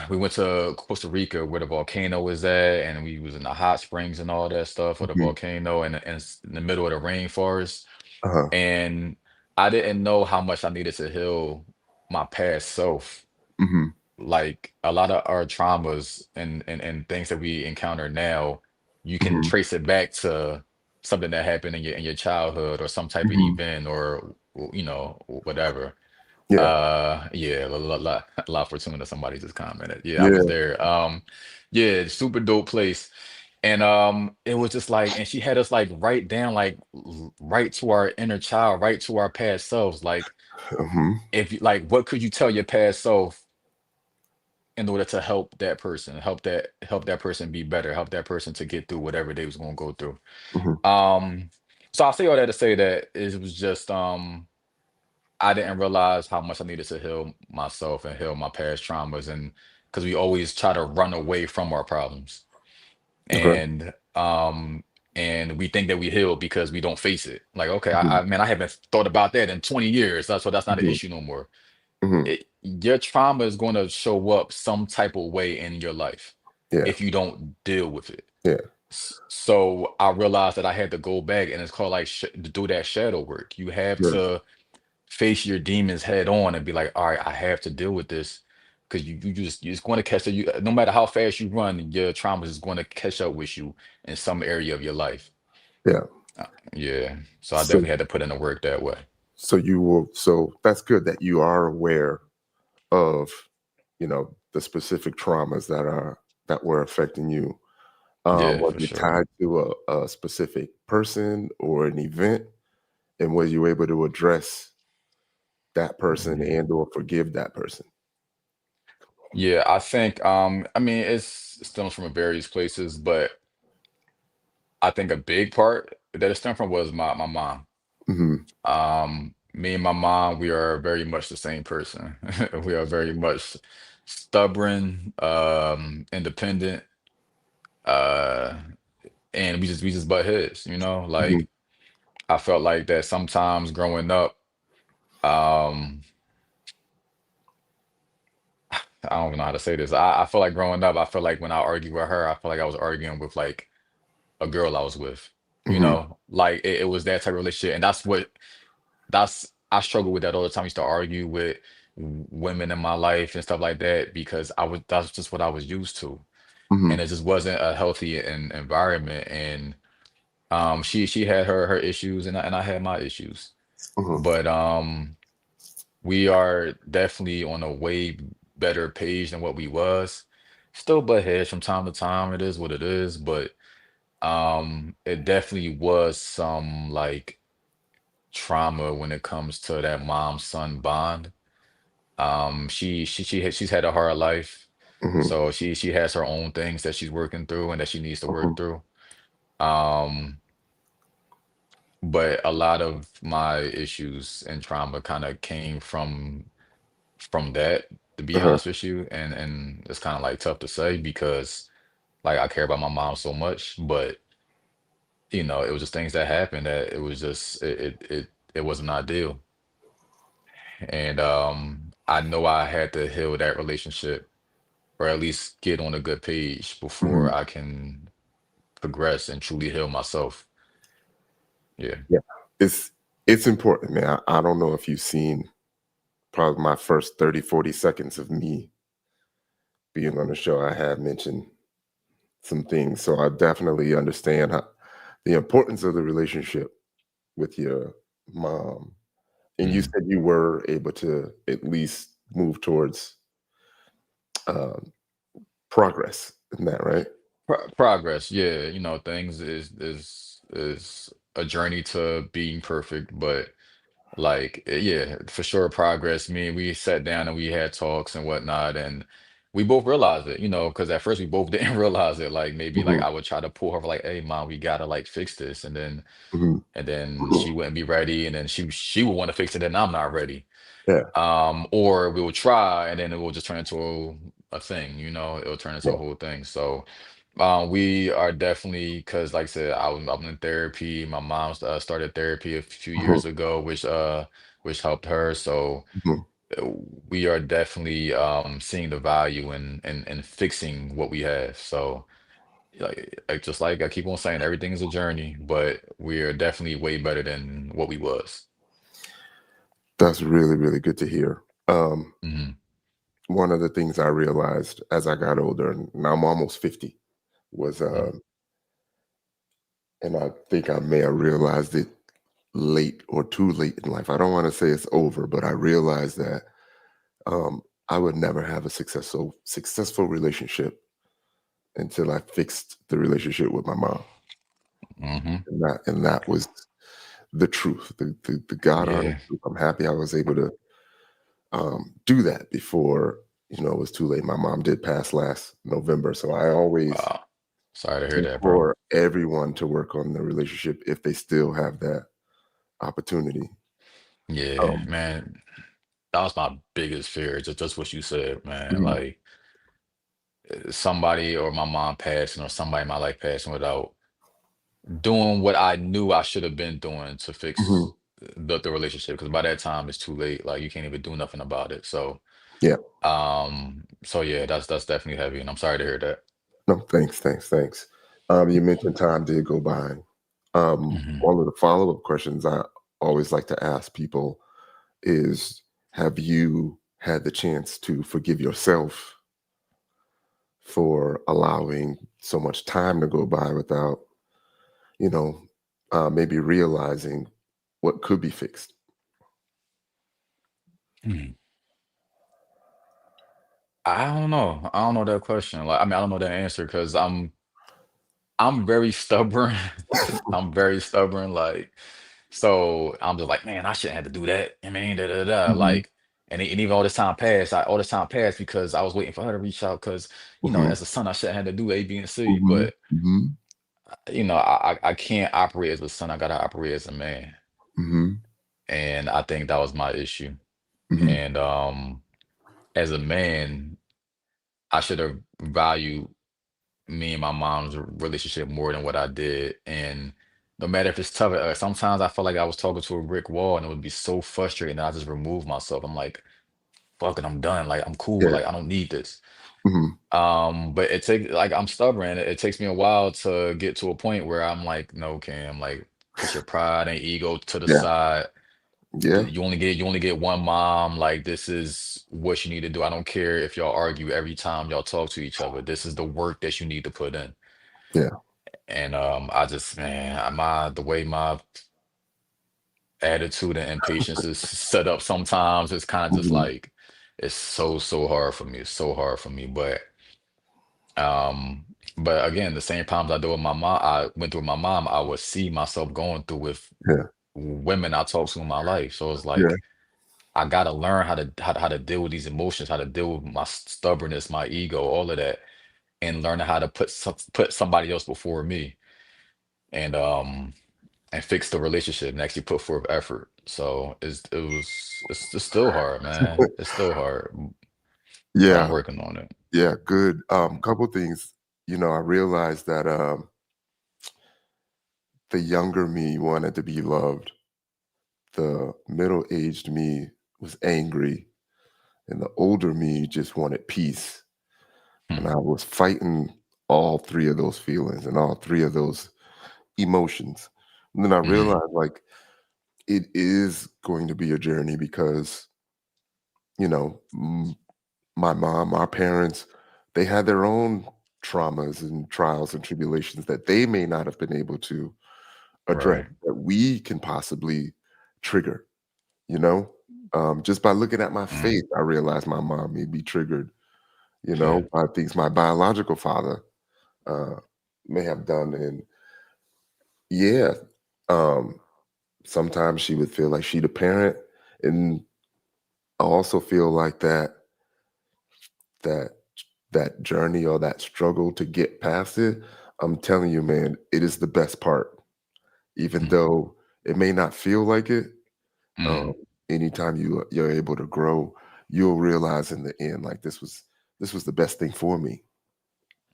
we went to Costa Rica where the volcano was at, and we was in the hot springs and all that stuff with the mhm. volcano and it's in the middle of the rainforest. Uh-huh. And I didn't know how much I needed to heal my past self. Mhm, Like a lot of our traumas and things that we encounter now, you can mhm, trace it back to something that happened in your childhood or some type of mhm. event or you know whatever. Yeah, Yeah, a lot Fortuna somebody just commented. Yeah, I was yeah, there. Yeah, super dope place. And it was just like, and she had us like write down like right to our inner child, right to our past selves. Like mhm, if you like what could you tell your past self in order to help that person, help that person be better, help that person to get through whatever they was gonna go through. mhm, Um, so I'll say all that to say that it was just I didn't realize how much I needed to heal myself and heal my past traumas and because we always try to run away from our problems okay, and and we think that we heal because we don't face it. Like, okay, mhm, I man, I haven't thought about that in 20 years. That's not an mhm, issue no more. mhm. Your trauma is going to show up some type of way in your life Yeah, if you don't deal with it. yeah, So I realized that I had to go back and it's called like to do that shadow work. You have yeah, to face your demons head on and be like, all right, I have to deal with this because you're just going to catch it. You no matter how fast you run, your trauma is going to catch up with you in some area of your life. yeah. Yeah. So I So definitely had to put in the work that way. so that's good that you are aware of, the specific traumas that were affecting you. Yeah, Was for it sure. tied to a specific person or an event? And were you able to address that person Mhm. and or forgive that person? Yeah, I think I mean it stems from various places, but I think a big part that it stemmed from was my mom. Mhm, Me and my mom, we are very much the same person. We are very much stubborn, independent, uh, and we just butt heads, Mhm. like I felt like that sometimes growing up. um I don't even know how to say this. I feel like growing up, I feel like when I argue with her, I feel like I was arguing with like a girl I was with. Mhm. Like it was that type of relationship, and that's I struggle with that all the time. I used to argue with women in my life and stuff like that because that's just what I was used to, and Mhm. it just wasn't a healthy environment. And she had her issues, and I had my issues, Mhm. but we are definitely on a way better page than what we was. Still butt heads from time to time. It is what it is, but it definitely was some like trauma when it comes to that mom son bond. She's had a hard life, Mhm. so she has her own things that she's working through and that she needs to work Mhm. through. Um, but a lot of my issues and trauma kind of came from that, to be Uh-huh. honest with you, and it's kind of like tough to say because like I care about my mom so much, but it was just things that happened that it was just it wasn't ideal. And I know I had to heal that relationship or at least get on a good page before Mhm. I can progress and truly heal myself. Yeah. Yeah. It's it's important, man. I don't know if you've seen probably my first 30, 40 seconds of me being on the show. I have mentioned some things, so I definitely understand the importance of the relationship with your mom. And you Mhm. said you were able to at least move towards um, progress in that, right? Progress, yeah, things is a journey to being perfect, but like, yeah, for sure, progress. Me and we sat down and we had talks and whatnot, and we both realized it, because at first we both didn't realize it. Like maybe like Mhm. I would try to pull her like, "Hey, mom, we gotta like fix this," Mhm. and then she wouldn't be ready, and then she would want to fix it, and I'm not ready. Yeah, Or we will try, and then it will just turn into a thing, it'll turn into yeah. a whole thing. So. We are definitely because, like I said, I'm in therapy. My mom started therapy a few Mhm. years ago, which helped her. So Mhm. uh, we are definitely seeing the value in fixing what we have. So just like I keep on saying, everything is a journey, but we are definitely way better than what we was. That's really, really good to hear. Hmm. One of the things I realized as I got older, and now I'm almost 50, was, and I think I may have realized it late or too late in life. I don't want to say it's over, but I realized that I would never have a successful relationship until I fixed the relationship with my mom, Hmm. and that was the truth, the God honest Yeah. truth. I'm happy I was able to do that before it was too late. My mom did pass last November, so I always Wow. Sorry to hear that, bro. implore everyone to work on the relationship if they still have that opportunity. Yeah, Um, man. That was my biggest fear. Just what you said, man. mhm, Like somebody or my mom passing or somebody in my life passing without doing what I knew I should have been doing to mhm. fix the relationship. Because by that time it's too late. Like you can't even do nothing about it. So Yeah. yeah, that's definitely heavy, and I'm sorry to hear that. No, thanks, thanks, thanks. You mentioned time did go by. Hmm. One of the follow-up questions I always like to ask people is, have you had the chance to forgive yourself for allowing so much time to go by without, you know, maybe realizing what could be fixed? I don't know. I don't know that question. Like, I mean, I don't know that answer because I'm very stubborn. I'm very stubborn. Like, so I'm just like, man, I shouldn't have to do that. I mean, da da da. Mhm. Like, and even all this time passed. All this time passed because I was waiting for her to reach out. Because Mhm. as a son, I shouldn't have to do A, B, and C. Mhm. But Mhm. I can't operate as a son. I gotta operate as a man. Mhm. And I think that was my issue. Mhm. And as a man, I should have valued me and my mom's relationship more than what I did. And no matter if it's tough, sometimes I felt like I was talking to a brick wall and it would be so frustrating that I just remove myself. I'm like, fuck it, I'm done. Like I'm cool. Yeah. Like I don't need this. Mhm. But it takes like I'm stubborn. It takes me a while to get to a point where I'm like, no, Cam, like put your pride and ego to the Yeah. side. Yeah. You only get one mom. Like this is what you need to do. I don't care if y'all argue every time y'all talk to each other. This is the work that you need to put in. Yeah. And I just man, my the way my attitude and impatience is set up sometimes, it's kind of just Mhm. like it's so hard for me. It's so hard for me. Um, but again, the same problems I do with my mom, I went through with my mom, I would see myself going through with Yeah. women I talk to in my life. So it's Yeah. like I gotta learn how to deal with these emotions, how to deal with my stubbornness, my ego, all of that, and learning how to put somebody else before me, and fix the relationship and actually put forth effort. So it's still hard, man. It's still hard, but I'm Yeah. working on it. Yeah. Good. Couple things. I realized that the younger me wanted to be loved. The middle-aged me was angry, and the older me just wanted peace. And Hmm, I was fighting all three of those feelings and all three of those emotions. And then I hmm, realized, like, it is going to be a journey because, you know, m my mom, our parents, they had their own traumas and trials and tribulations that they may not have been able to address, right. that we can possibly trigger, you know? Just by looking at my Mm, face, I realized my mom may be triggered, yeah. by things my biological father, uh, may have done, and yeah, um, sometimes she would feel like she the parent, and I also feel like that that journey or that struggle to get past it, I'm telling you, man, it is the best part. Even Mm, though it may not feel like it, um, mm, anytime you're able to grow, you'll realize in the end, like this was the best thing for me,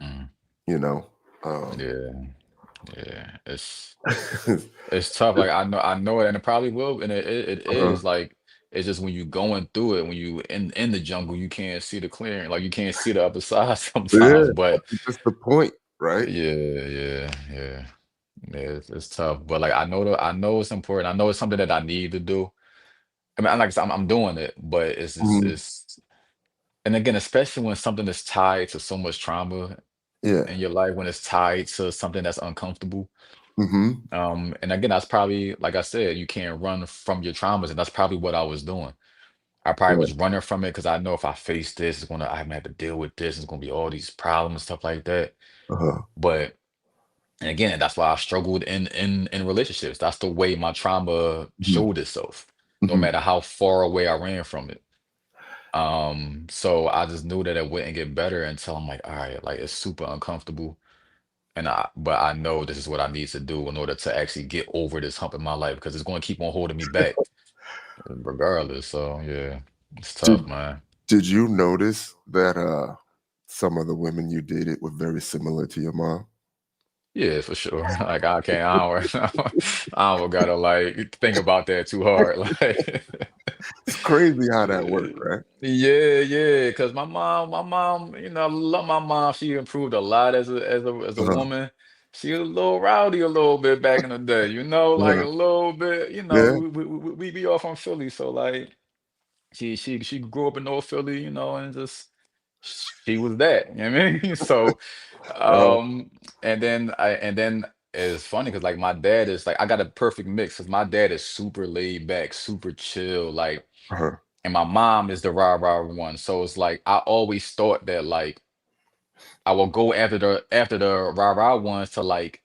mm. you know. Um, Yeah, yeah. It's tough. Like I know it, and it probably will, and it uh, is like it's just when you going through it, when you in the jungle, you can't see the clearing, like you can't see the other side yeah, sometimes. But that's the point, right? yeah. Yeah, it's tough. But like I know it's important. I know it's something that I need to do. I mean, like I said, I'm doing it, but Mhm. it's and again, especially when something is tied to so much trauma Yeah. in your life, when it's tied to something that's uncomfortable. Mhm. And again, that's probably, like I said, you can't run from your traumas, and that's probably what I was doing. I probably Yeah. was running from it because I know if I face this, I'm gonna have to deal with this. It's gonna be all these problems, stuff like that. Uh-huh. But and again, that's why I struggled in relationships. That's the way my trauma Mhm. showed itself, no Mhm. matter how far away I ran from it. So I just knew that it wouldn't get better until I'm like, all right, like it's super uncomfortable. But I know this is what I need to do in order to actually get over this hump in my life because it's going to keep on holding me back regardless. So yeah, it's Did tough, man. did you notice that, some of the women you dated were very similar to your mom? Yeah, for sure. Like I can't, I don't gotta like think about that too hard. Like, It's crazy how that worked, right? yeah. Because my mom, I love my mom. She improved a lot as a Uh-huh. woman. She was a little rowdy a little bit back in the day, like Uh-huh. a little bit. Yeah. We be all from Philly, so like she grew up in North Philly, and just she was that. You know what I mean? So Uh, um, and then it's funny because like my dad is like I got a perfect mix because my dad is super laid back, super chill, like, uh-huh. and my mom is the rah rah one. So it's like I always thought that like I will go after the rah rah ones to like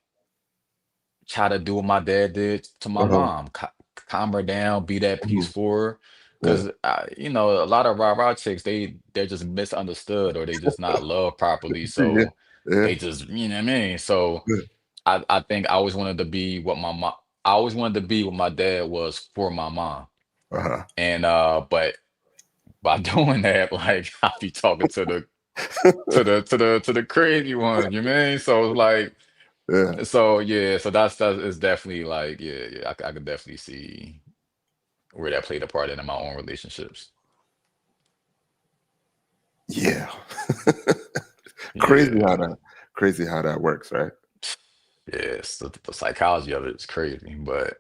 try to do what my dad did to my Uh-huh. mom, calm her down, be that peace Mhm. for her. Yeah. Because a lot of rah rah chicks, they're just misunderstood or they just not loved properly. Yeah. So Yeah. they just, you know what I mean. So Yeah. I think I always wanted to be what my mom. I always wanted to be what my dad was for my mom. Uh-huh. And but by doing that, like I be talking to the to the crazy ones, you mean? So like, Yeah. so yeah, so that's it's definitely like, yeah, yeah, I could definitely see where that played a part in my own relationships. Yeah. Crazy how Yeah. that crazy how that works, right? Yes, the psychology of it is crazy, but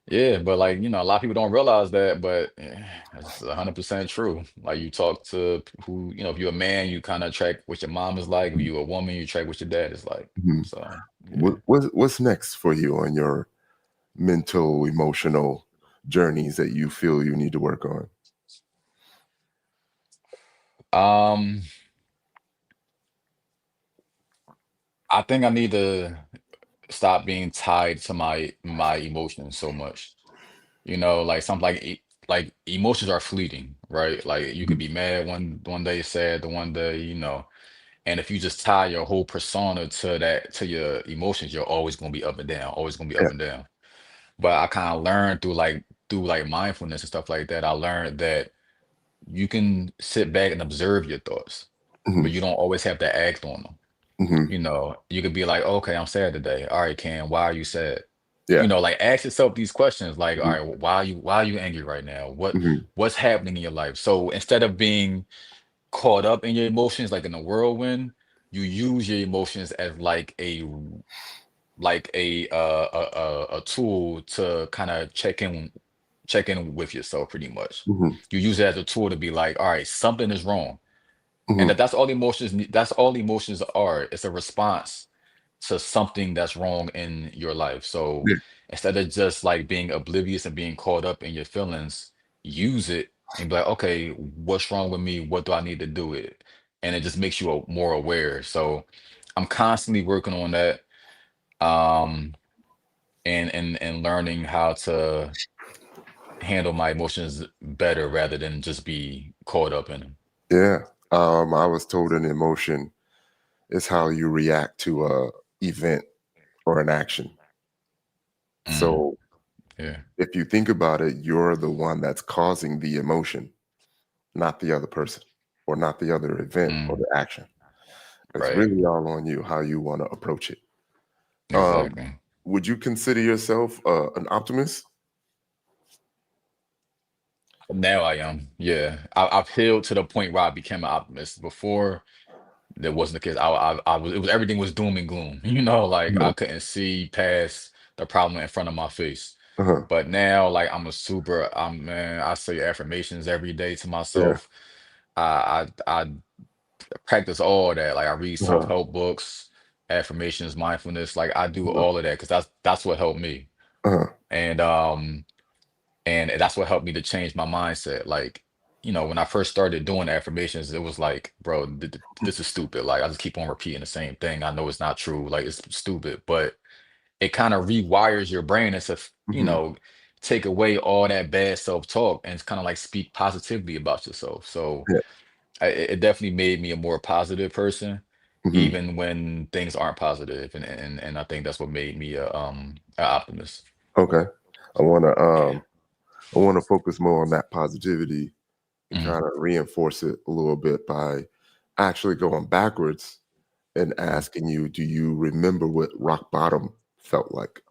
yeah, but like, a lot of people don't realize that, but that's 100% true. Like you talk to who, if you're a man, you kind of track what your mom is like. If you're a woman, you track what your dad is like. Mhm. So yeah. What's next for you on your mental, emotional journeys that you feel you need to work on? Um, I think I need to stop being tied to my emotions so much. Like something like emotions are fleeting, right? Like you could Mhm. be mad one day, sad the one day, and if you just tie your whole persona to your emotions, you're always gonna be up and down, always gonna be Yeah. up and down. But I kind of learned through like mindfulness and stuff like that. I learned that you can sit back and observe your thoughts, Mhm. but you don't always have to act on them. Mhm. You could be like, okay, I'm sad today. All right, Cam, why are you sad? Yeah. Like ask yourself these questions, like, all Mhm. right, why are you angry right now? Mhm. What's happening in your life? So instead of being caught up in your emotions like in a whirlwind, you use your emotions as like a tool to kind of check in with yourself pretty much. Mhm. You use it as a tool to be like, all right, something is wrong. And Mhm. that's all emotions are. It's a response to something that's wrong in your life. So Yeah. instead of just like being oblivious and being caught up in your feelings, use it and be like, okay, what's wrong with me? What do I need to do with it? And it just makes you more aware. So I'm constantly working on that, um, and learning how to handle my emotions better rather than just be caught up in them. Yeah. I was told an emotion is how you react to a event or an action. Mm, So yeah. if you think about it, you're the one that's causing the emotion, not the other person or not the other event or Mm, the action. It's right. really all on you how you want to approach it. Um, Exactly. would you consider yourself an optimist? Now I am. Yeah. I've healed to the point where I became an optimist. Before, that wasn't the case. Everything was doom and gloom. Like Uh-huh. I couldn't see past the problem in front of my face. Uh-huh. But now, like man, I say affirmations every day to Yeah. myself. I practice all that. Like I read Uh-huh. self-help books, affirmations, mindfulness. Like I do Uh-huh. all of that because that's what helped me. Uh-huh. And that's what helped me to change my mindset. Like, when I first started doing affirmations, it was like, bro, this is stupid. Like, I just keep on repeating the same thing. I know it's not true. Like, it's stupid, but it kind of rewires your brain and to, Mhm. take away all that bad self-talk and it's kind of like speak positively about yourself. So Yeah. it definitely made me a more positive person, Mhm. even when things aren't positive. And I think that's what made me an optimist. Okay. I wanna Yeah. um I wanna focus more on that positivity and Mhm, kind of reinforce it a little bit by actually going backwards and mhm. asking you, do you remember what rock bottom felt like?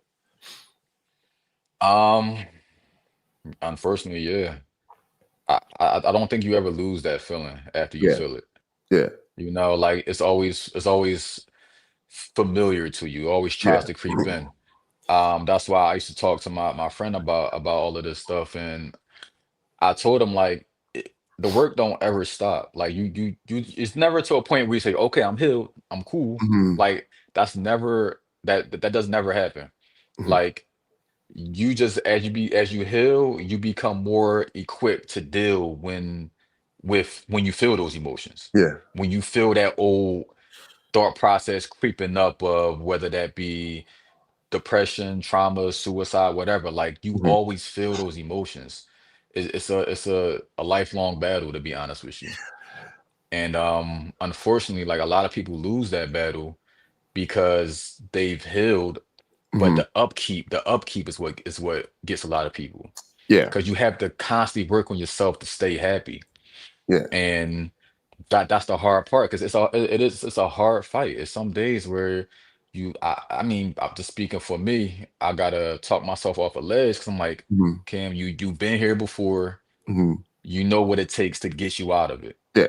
Um, Unfortunately, yeah. I don't think you ever lose that feeling after you Yeah. feel it. Yeah. Like it's always familiar to you, always Yeah. tries to creep in. That's why I used to talk to my friend about all of this stuff, and I told him like the work don't ever stop. Like it's never to a point where you say, okay, I'm healed, I'm cool. Mhm. Like that does never happen. Mhm. Like you just as you heal, you become more equipped to deal when you feel those emotions. Yeah. When you feel that old thought process creeping up of whether that be depression, trauma, suicide, whatever, like you Mhm. always feel those emotions. It's a lifelong battle, to be honest with you. And unfortunately, like a lot of people lose that battle because they've healed, but Mhm. the upkeep is what gets a lot of people Yeah. because you have to constantly work on yourself to stay happy. Yeah. And that's the hard part because it's a hard fight. It's some days where I mean, I'm just speaking for me, I gotta talk myself off a ledge because I'm like, Mhm, Cam, you've been here before, mhm. you know what it takes to get you out of it. Yeah,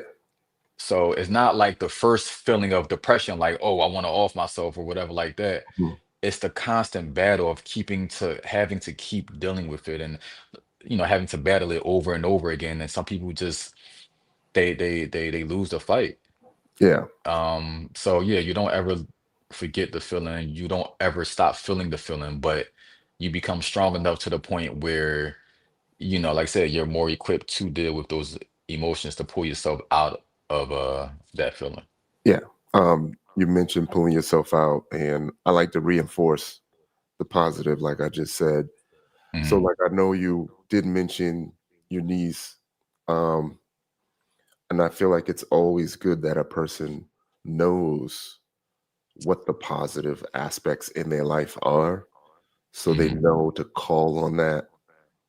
So it's not like the first feeling of depression, like, oh, I want to off myself or whatever like that. mhm, It's the constant battle of having to keep dealing with it and having to battle it over and over again. And some people just they lose the fight. yeah, So yeah, you don't ever forget the feeling, you don't ever stop feeling the feeling, but you become strong enough to the point where, like I said, you're more equipped to deal with those emotions to pull yourself out of that feeling. yeah. You mentioned pulling yourself out, and I like to reinforce the positive, like I just said. So, Mhm. like, I know you did mention your niece, um, and I feel like it's always good that a person knows what the positive aspects in their life are, so they Mhm. know to call on that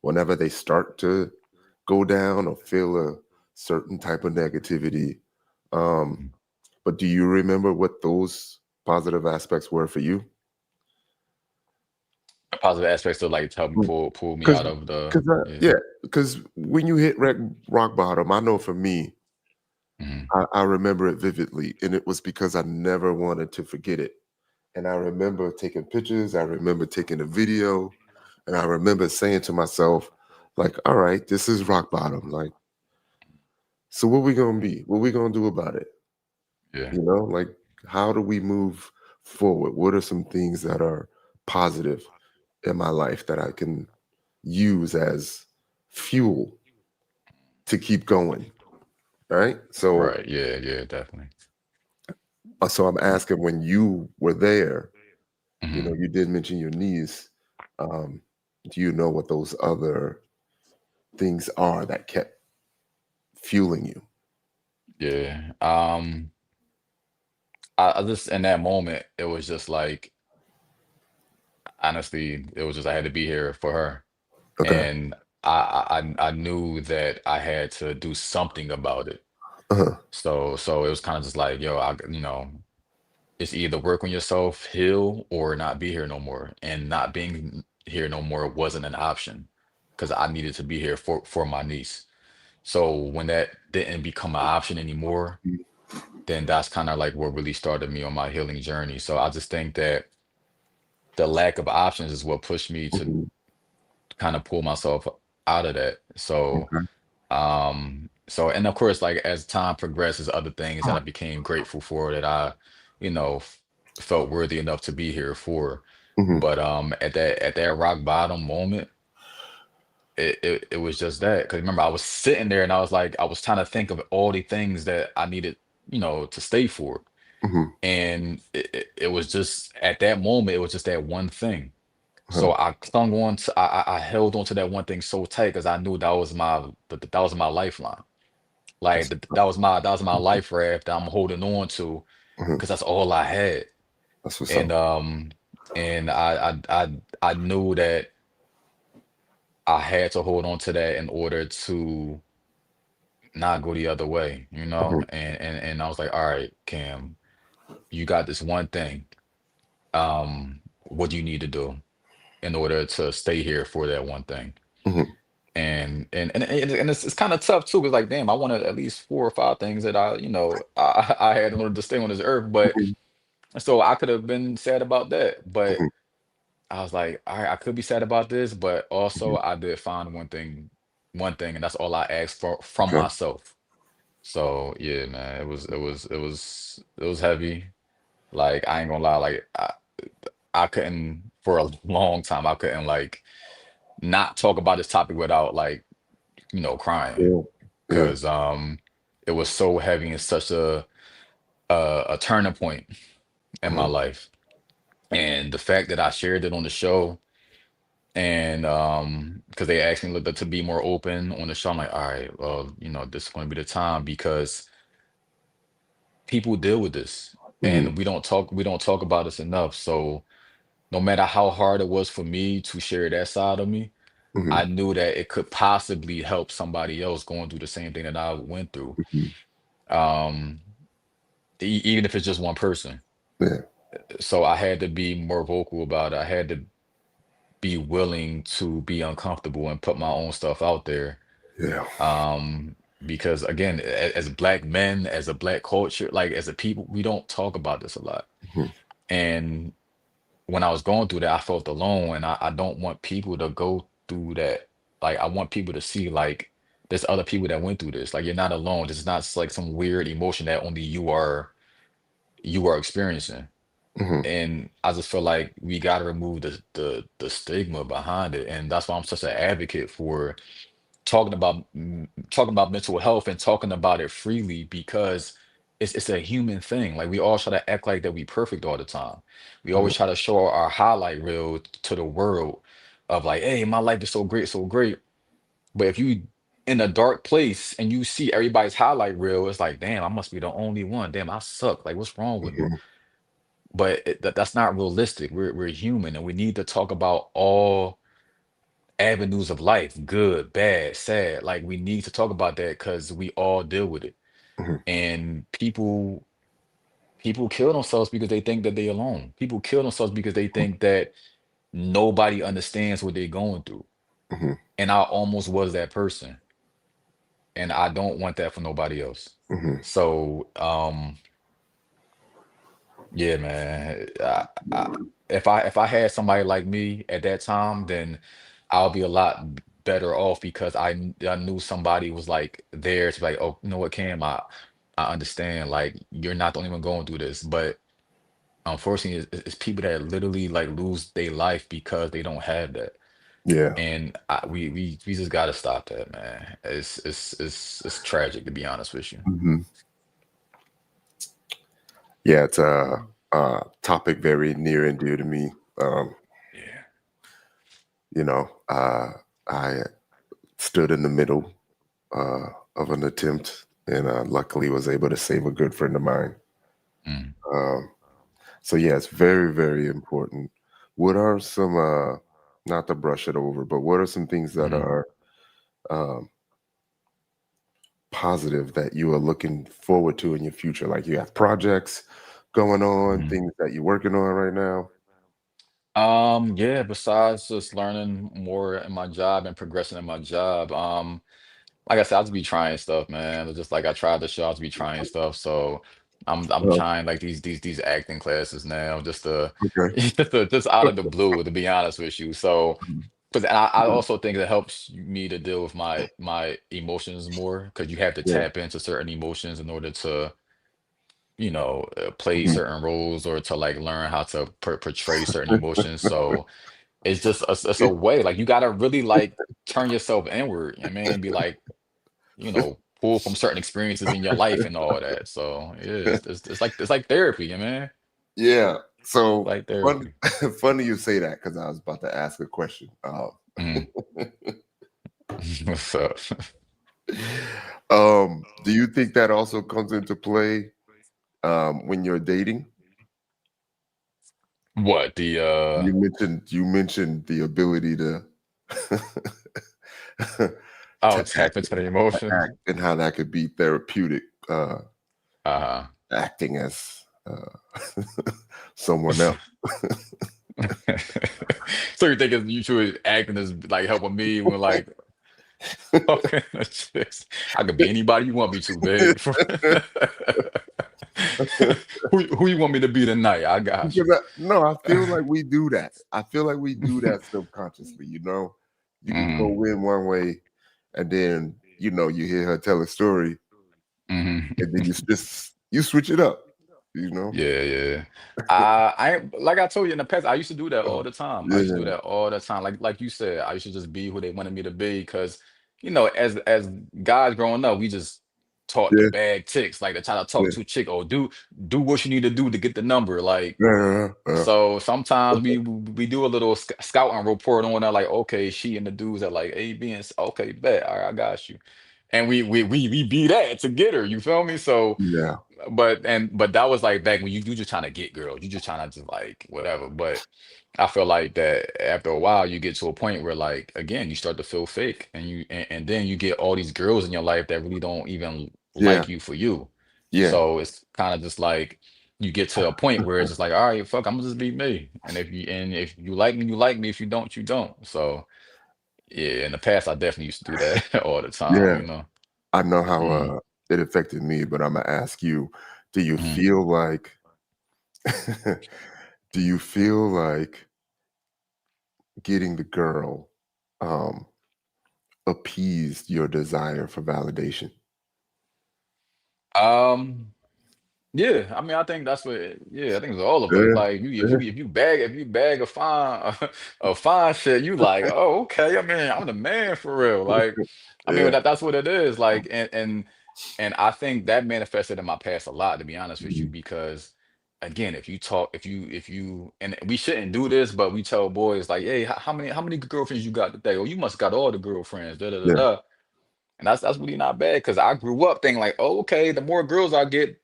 whenever they start to go down or feel a certain type of negativity. Um, Mhm. but do you remember what those positive aspects were for you? Positive aspects to like help me pull me Because, out of the because, yeah. yeah, because when you hit rock bottom, I know for me, Mhm. I remember it vividly, and it was because I never wanted to forget it. And I remember taking pictures, I remember taking a video, and I remember saying to myself, like, all right, this is rock bottom. Like, so what we gonna be? What we gonna do about it? Yeah. You know, like, how do we move forward? What are some things that are positive in my life that I can use as fuel to keep going? Right. Right. Yeah, yeah, definitely. So I'm asking, when you were there, Mhm. you did mention your niece. Um, do you know what those other things are that kept fueling you? Yeah. I just in that moment, it was just like honestly, it was just I had to be here for her. Okay. And I knew that I had to do something about it. Uh-huh. So it was kind of just like, yo, it's either work on yourself, heal, or not be here no more. And not being here no more wasn't an option because I needed to be here for my niece. So when that didn't become an option anymore, then that's kind of like what really started me on my healing journey. So I just think that the lack of options is what pushed me to Mhm. kind of pull myself out of that. So Okay. and of course, like as time progresses, other things that I became grateful for that I, you know, f- felt worthy enough to be here for. Mhm. But at that rock bottom moment, it was just that. Because remember, I was sitting there and I was like, I was trying to think of all the things that I needed, to stay for. Mhm. And it was just at that moment, it was just that one thing. Uh-huh. So I clung on to, I held on to that one thing so tight because I knew that was my lifeline. Like That's that was my life raft that I'm holding on to mhm. because that's all I had. That's what's up. And I knew that I had to hold on to that in order to not go the other way, Mhm. and I was like, all right, Cam, you got this one thing. What do you need to do in order to stay here for that one thing? Mhm. And it's kind of tough too, because like, damn, I wanted at least four or five things that I had in order to stay on this earth, but Mhm. so I could have been sad about that, but Mhm. I was like, all right, I could be sad about this, but Mhm. also I did find one thing, and that's all I asked for from Okay. myself. So yeah, man, it was heavy. Like I ain't gonna lie, like I couldn't for a long time. I couldn't like not talk about this topic without like crying Yeah. Yeah. because it was so heavy and such a turning point in my Uh-huh. life. And the fact that I shared it on the show and because they asked me to be more open on the show, I'm like, all right, well, this is going to be the time because people deal with this Mhm. and we don't talk about this enough. So no matter how hard it was for me to share that side of me, I Mhm. knew that it could possibly help somebody else going through the same thing that I went through. Mhm. um, even if it's just one person. Yeah. So I had to be more vocal about it. I had to be willing to be uncomfortable and put my own stuff out there. Yeah. Because again, as black men, as a black culture, like as a people, we don't talk about this a lot. Mhm. And when I was going through that, I felt alone, and I don't want people to go through that. Like I want people to see like there's other people that went through this. Like you're not alone. This is not like some weird emotion that only you are experiencing. Mhm. And I just feel like we got to remove the stigma behind it, and that's why I'm such an advocate for talking about mental health and talking about it freely because it's a human thing. Like we all try to act like that we perfect all the time. We Mhm. always try to show our highlight reel to the world of like, hey, my life is so great, so great. But if you in a dark place and you see everybody's highlight reel, it's like, damn, I must be the only one. Damn, I suck. Like, what's wrong with me? Mhm. But that's not realistic. We're human, and we need to talk about all avenues of life, good, bad, sad. Like we need to talk about that because we all deal with it. Mhm. And people kill themselves because they think that they're alone. People kill themselves because they think that nobody understands what they're going through. Mhm. And I almost was that person. And I don't want that for nobody else. Mhm. So yeah, man. If I had somebody like me at that time, then I'll be a lot better off because I knew somebody was like there to be like, oh, you know what, Cam, I understand. Like you're not the only one going through this, but unfortunately, it's people that literally like lose their life because they don't have that. Yeah. And we just gotta stop that, man. It's tragic to be honest with you. Mhm. Yeah, it's a topic very near and dear to me. Um, Yeah. you know, I stood in the middle uh, of an attempt, and luckily was able to save a good friend of mine. Mm, Um, so yeah, it's very, very important. What are some, not to brush it over, but what are some things that mhm, are um, positive that you are looking forward to in your future? Like you have projects going on, mhm. things that you're working on right now. Yeah, besides just learning more in my job and progressing in my job, like I said, I'll just be trying stuff, man. It's just like I tried the show, I'll just be trying stuff. So I'm Uh, trying like these acting classes now, just to okay. just out of the blue, to be honest with you. So, because I Mhm. also think it helps me to deal with my emotions more, because you have to Yeah. tap into certain emotions in order to, play Mhm. certain roles or to like learn how to portray certain emotions. So it's a way like you gotta really like turn yourself inward, I mean, be like, pull from certain experiences in your life and all that. So yeah, it's like therapy, man. Yeah. So Like funny, therapy. funny you say that because I was about to ask a question. Mm. What's up? Do you think that also comes into play when you're dating? What the You mentioned the ability to oh, to tap into the emotions. act and how that could be therapeutic, Uh-huh. acting as someone else. So you think you should acting is like helping me when like talking to chicks. I could be anybody you want me to, babe. Who you want me to be tonight? I got you. Because no, I feel like we do that. I feel like we do that subconsciously. You could Hmm. go in one way, and then you hear her tell a story, Hmm. and then you switch it up. You know, Yeah, yeah. Like I told you in the past, I used to do that all the time. I used to do yeah, that all the time. Like you said, I used to just be who they wanted me to be because, as guys growing up, we just taught the yeah, bad ticks, like to try to talk yeah, to a chick or do what you need to do to get the number. Like, yeah, so sometimes we do a little scouting report on that, like, okay, she and the dudes are like A, B, and C. Okay, bet, all right, I got you. And we be that to get her. You feel me? So yeah, but that was like back when you just trying to get girls, you just trying to just like whatever. But I feel like that after a while you get to a point where like again you start to feel fake, and then you get all these girls in your life that really don't even yeah, like you for you. Yeah. So it's kind of just like you get to a point where it's just like, all right, fuck, I'm gonna just be me. And if you like me, you like me. If you don't, you don't. So yeah, in the past, I definitely used to do that all the time, Yeah. you know. I know how Mm, it affected me, but I'm gonna ask you, do you mm. feel like do you feel like getting the girl um appeased your desire for validation? Um, yeah, I mean, I think that's what. Yeah, I think it's all of us. Yeah, Like, yeah, if you bag a fine a fine shit, you like, oh, okay. I mean, I'm the man for real. Like, I mean, yeah. that's what it is. Like, and I think that manifested in my past a lot, to be honest with you, Mhm. because again, if you, and we shouldn't do this, but we tell boys like, hey, how many girlfriends you got today? Oh, you must got all the girlfriends. Da da da Yeah, da. And that's really not bad because I grew up thinking like, oh, okay, the more girls I get,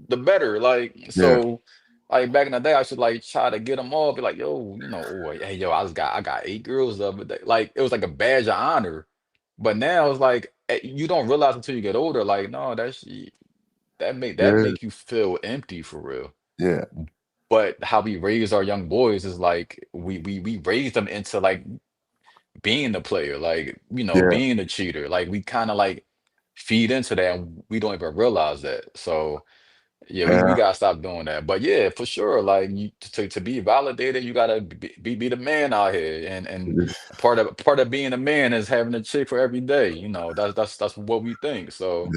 the better. Like, yeah, so like back in the day, I should like try to get them all, be like, yo, oh, hey, yo, I got 8 girls the other day. Like, it was like a badge of honor. But now it's like you don't realize until you get older, like, no, that yeah, make you feel empty for real. yeah, But how we raise our young boys is like we raise them into like being the player, like, yeah, being the cheater. Like we kind of like feed into that and we don't even realize that. So yeah, we yeah, gotta stop doing that. But yeah, for sure, like to be validated, you gotta be the man out here. And part of being a man is having a chick for every day. That's what we think. So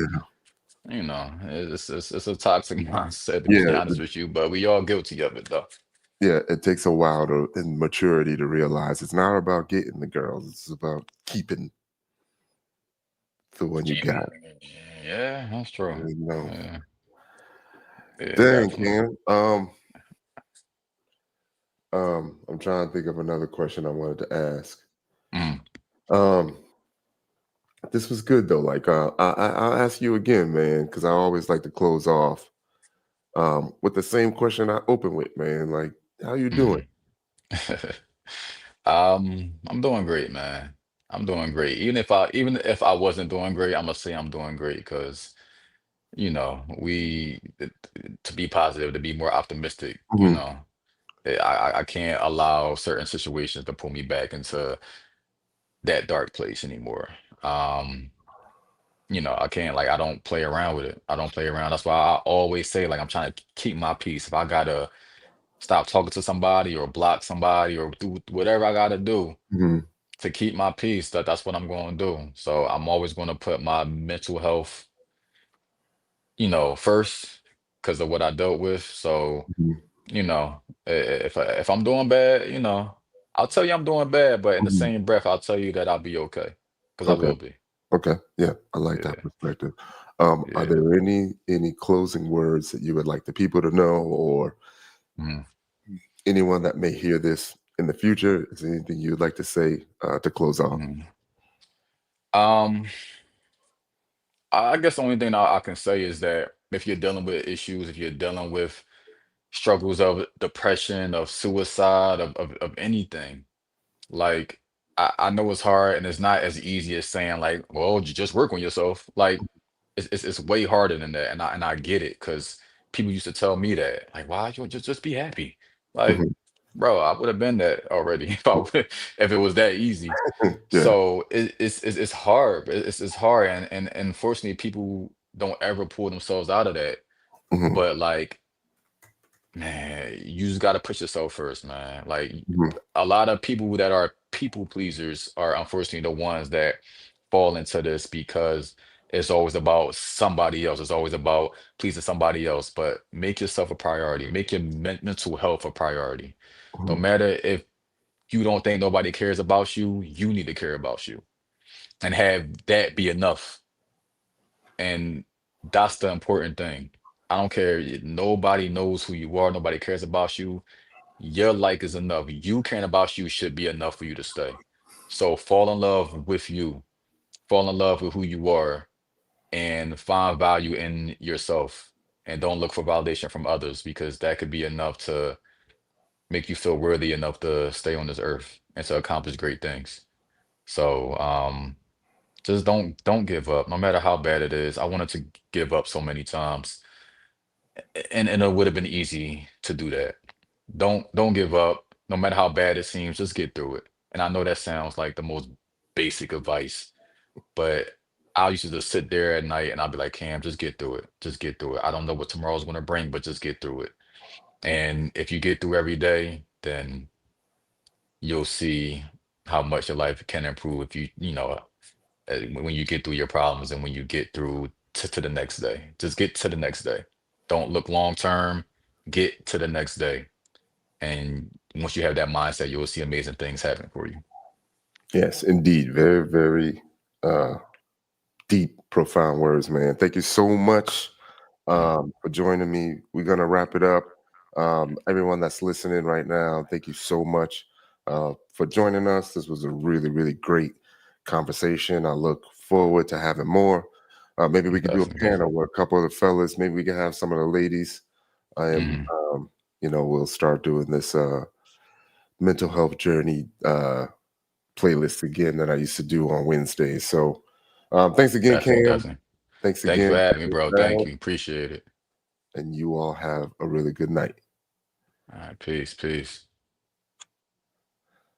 yeah, it's a toxic mindset, to be yeah, honest with you. But we all guilty of it though. yeah. It takes a while to in maturity to realize it's not about getting the girls; it's about keeping the one you got. Yeah, that's true. You know, Yeah, yeah, dang, definitely. Cam. I'm trying to think of another question I wanted to ask. Mm, Um, this was good though. Like, I'll ask you again, man, because I always like to close off with the same question I open with, man. Like, how you doing? mhm. I'm doing great, man. I'm doing great. Even if I wasn't doing great, I'm gonna say I'm doing great because to be positive, to be more optimistic. Mhm, I can't allow certain situations to pull me back into that dark place anymore. Um, I can't like I don't play around with it. I don't play around. That's why I always say like I'm trying to keep my peace. If I gotta stop talking to somebody or block somebody or do whatever I gotta do mhm, to keep my peace, that's what I'm going to do. So I'm always going to put my mental health, first because of what I dealt with. So, mhm, if I'm doing bad, I'll tell you I'm doing bad, but in the mhm. same breath, I'll tell you that I'll be okay because I Okay. will be. Okay. Yeah, I like that Yeah. perspective. Are Yeah. there any closing words that you would like the people to know, or Mhm. anyone that may hear this in the future? Is there anything you'd like to say to close off? Mhm. Um, I guess the only thing I can say is that if you're dealing with issues, if you're dealing with struggles of depression, of suicide, of anything, like I know it's hard and it's not as easy as saying like, well, you just work on yourself. Like it's way harder than that, and I get it because people used to tell me that like, why you just be happy? Like, Mhm. bro, I would have been that already if it was that easy. Yeah. So it's hard. It's hard, and unfortunately, people don't ever pull themselves out of that. Mhm, But like, man, you just got to push yourself first, man. Like mhm, a lot of people that are people pleasers are unfortunately the ones that fall into this because it's always about somebody else. It's always about pleasing somebody else. But make yourself a priority. Make your mental health a priority. No mhm, matter if you don't think nobody cares about you, you need to care about you and have that be enough. And that's the important thing. I don't care. Nobody knows who you are. Nobody cares about you. Your like is enough. You caring about you should be enough for you to stay. So fall in love with you. Fall in love with who you are and find value in yourself. And don't look for validation from others because that could be enough to make you feel worthy enough to stay on this earth and to accomplish great things. So just don't give up, no matter how bad it is. I wanted to give up so many times. and it would have been easy to do that. Don't give up. No matter how bad it seems, just get through it. And I know that sounds like the most basic advice, but I used to just sit there at night and I'd be like, Cam, just get through it. Just get through it. I don't know what tomorrow's going to bring, but just get through it. And if you get through every day, then you'll see how much your life can improve if when you get through your problems and when you get through to the next day. Just get to the next day. Don't look long term. Get to the next day. And once you have that mindset, you'll see amazing things happen for you. Yes, indeed. Very, very uh, deep, profound words, man. Thank you so much Mm, for joining me. We're gonna wrap it up. Everyone that's listening right now, thank you so much for joining us. This was a really, really great conversation. I look forward to having more. Maybe we could do a definitely. panel where a couple of the fellas, maybe we could have some of the ladies, and Hmm. we'll start doing this mental health journey playlist again that I used to do on Wednesdays. So, thanks again, Definitely, Cam. definitely. Thanks Thank you again for for having me, hanging bro. Thank out, you. Appreciate it. and you all have a really good night. All right, peace, peace.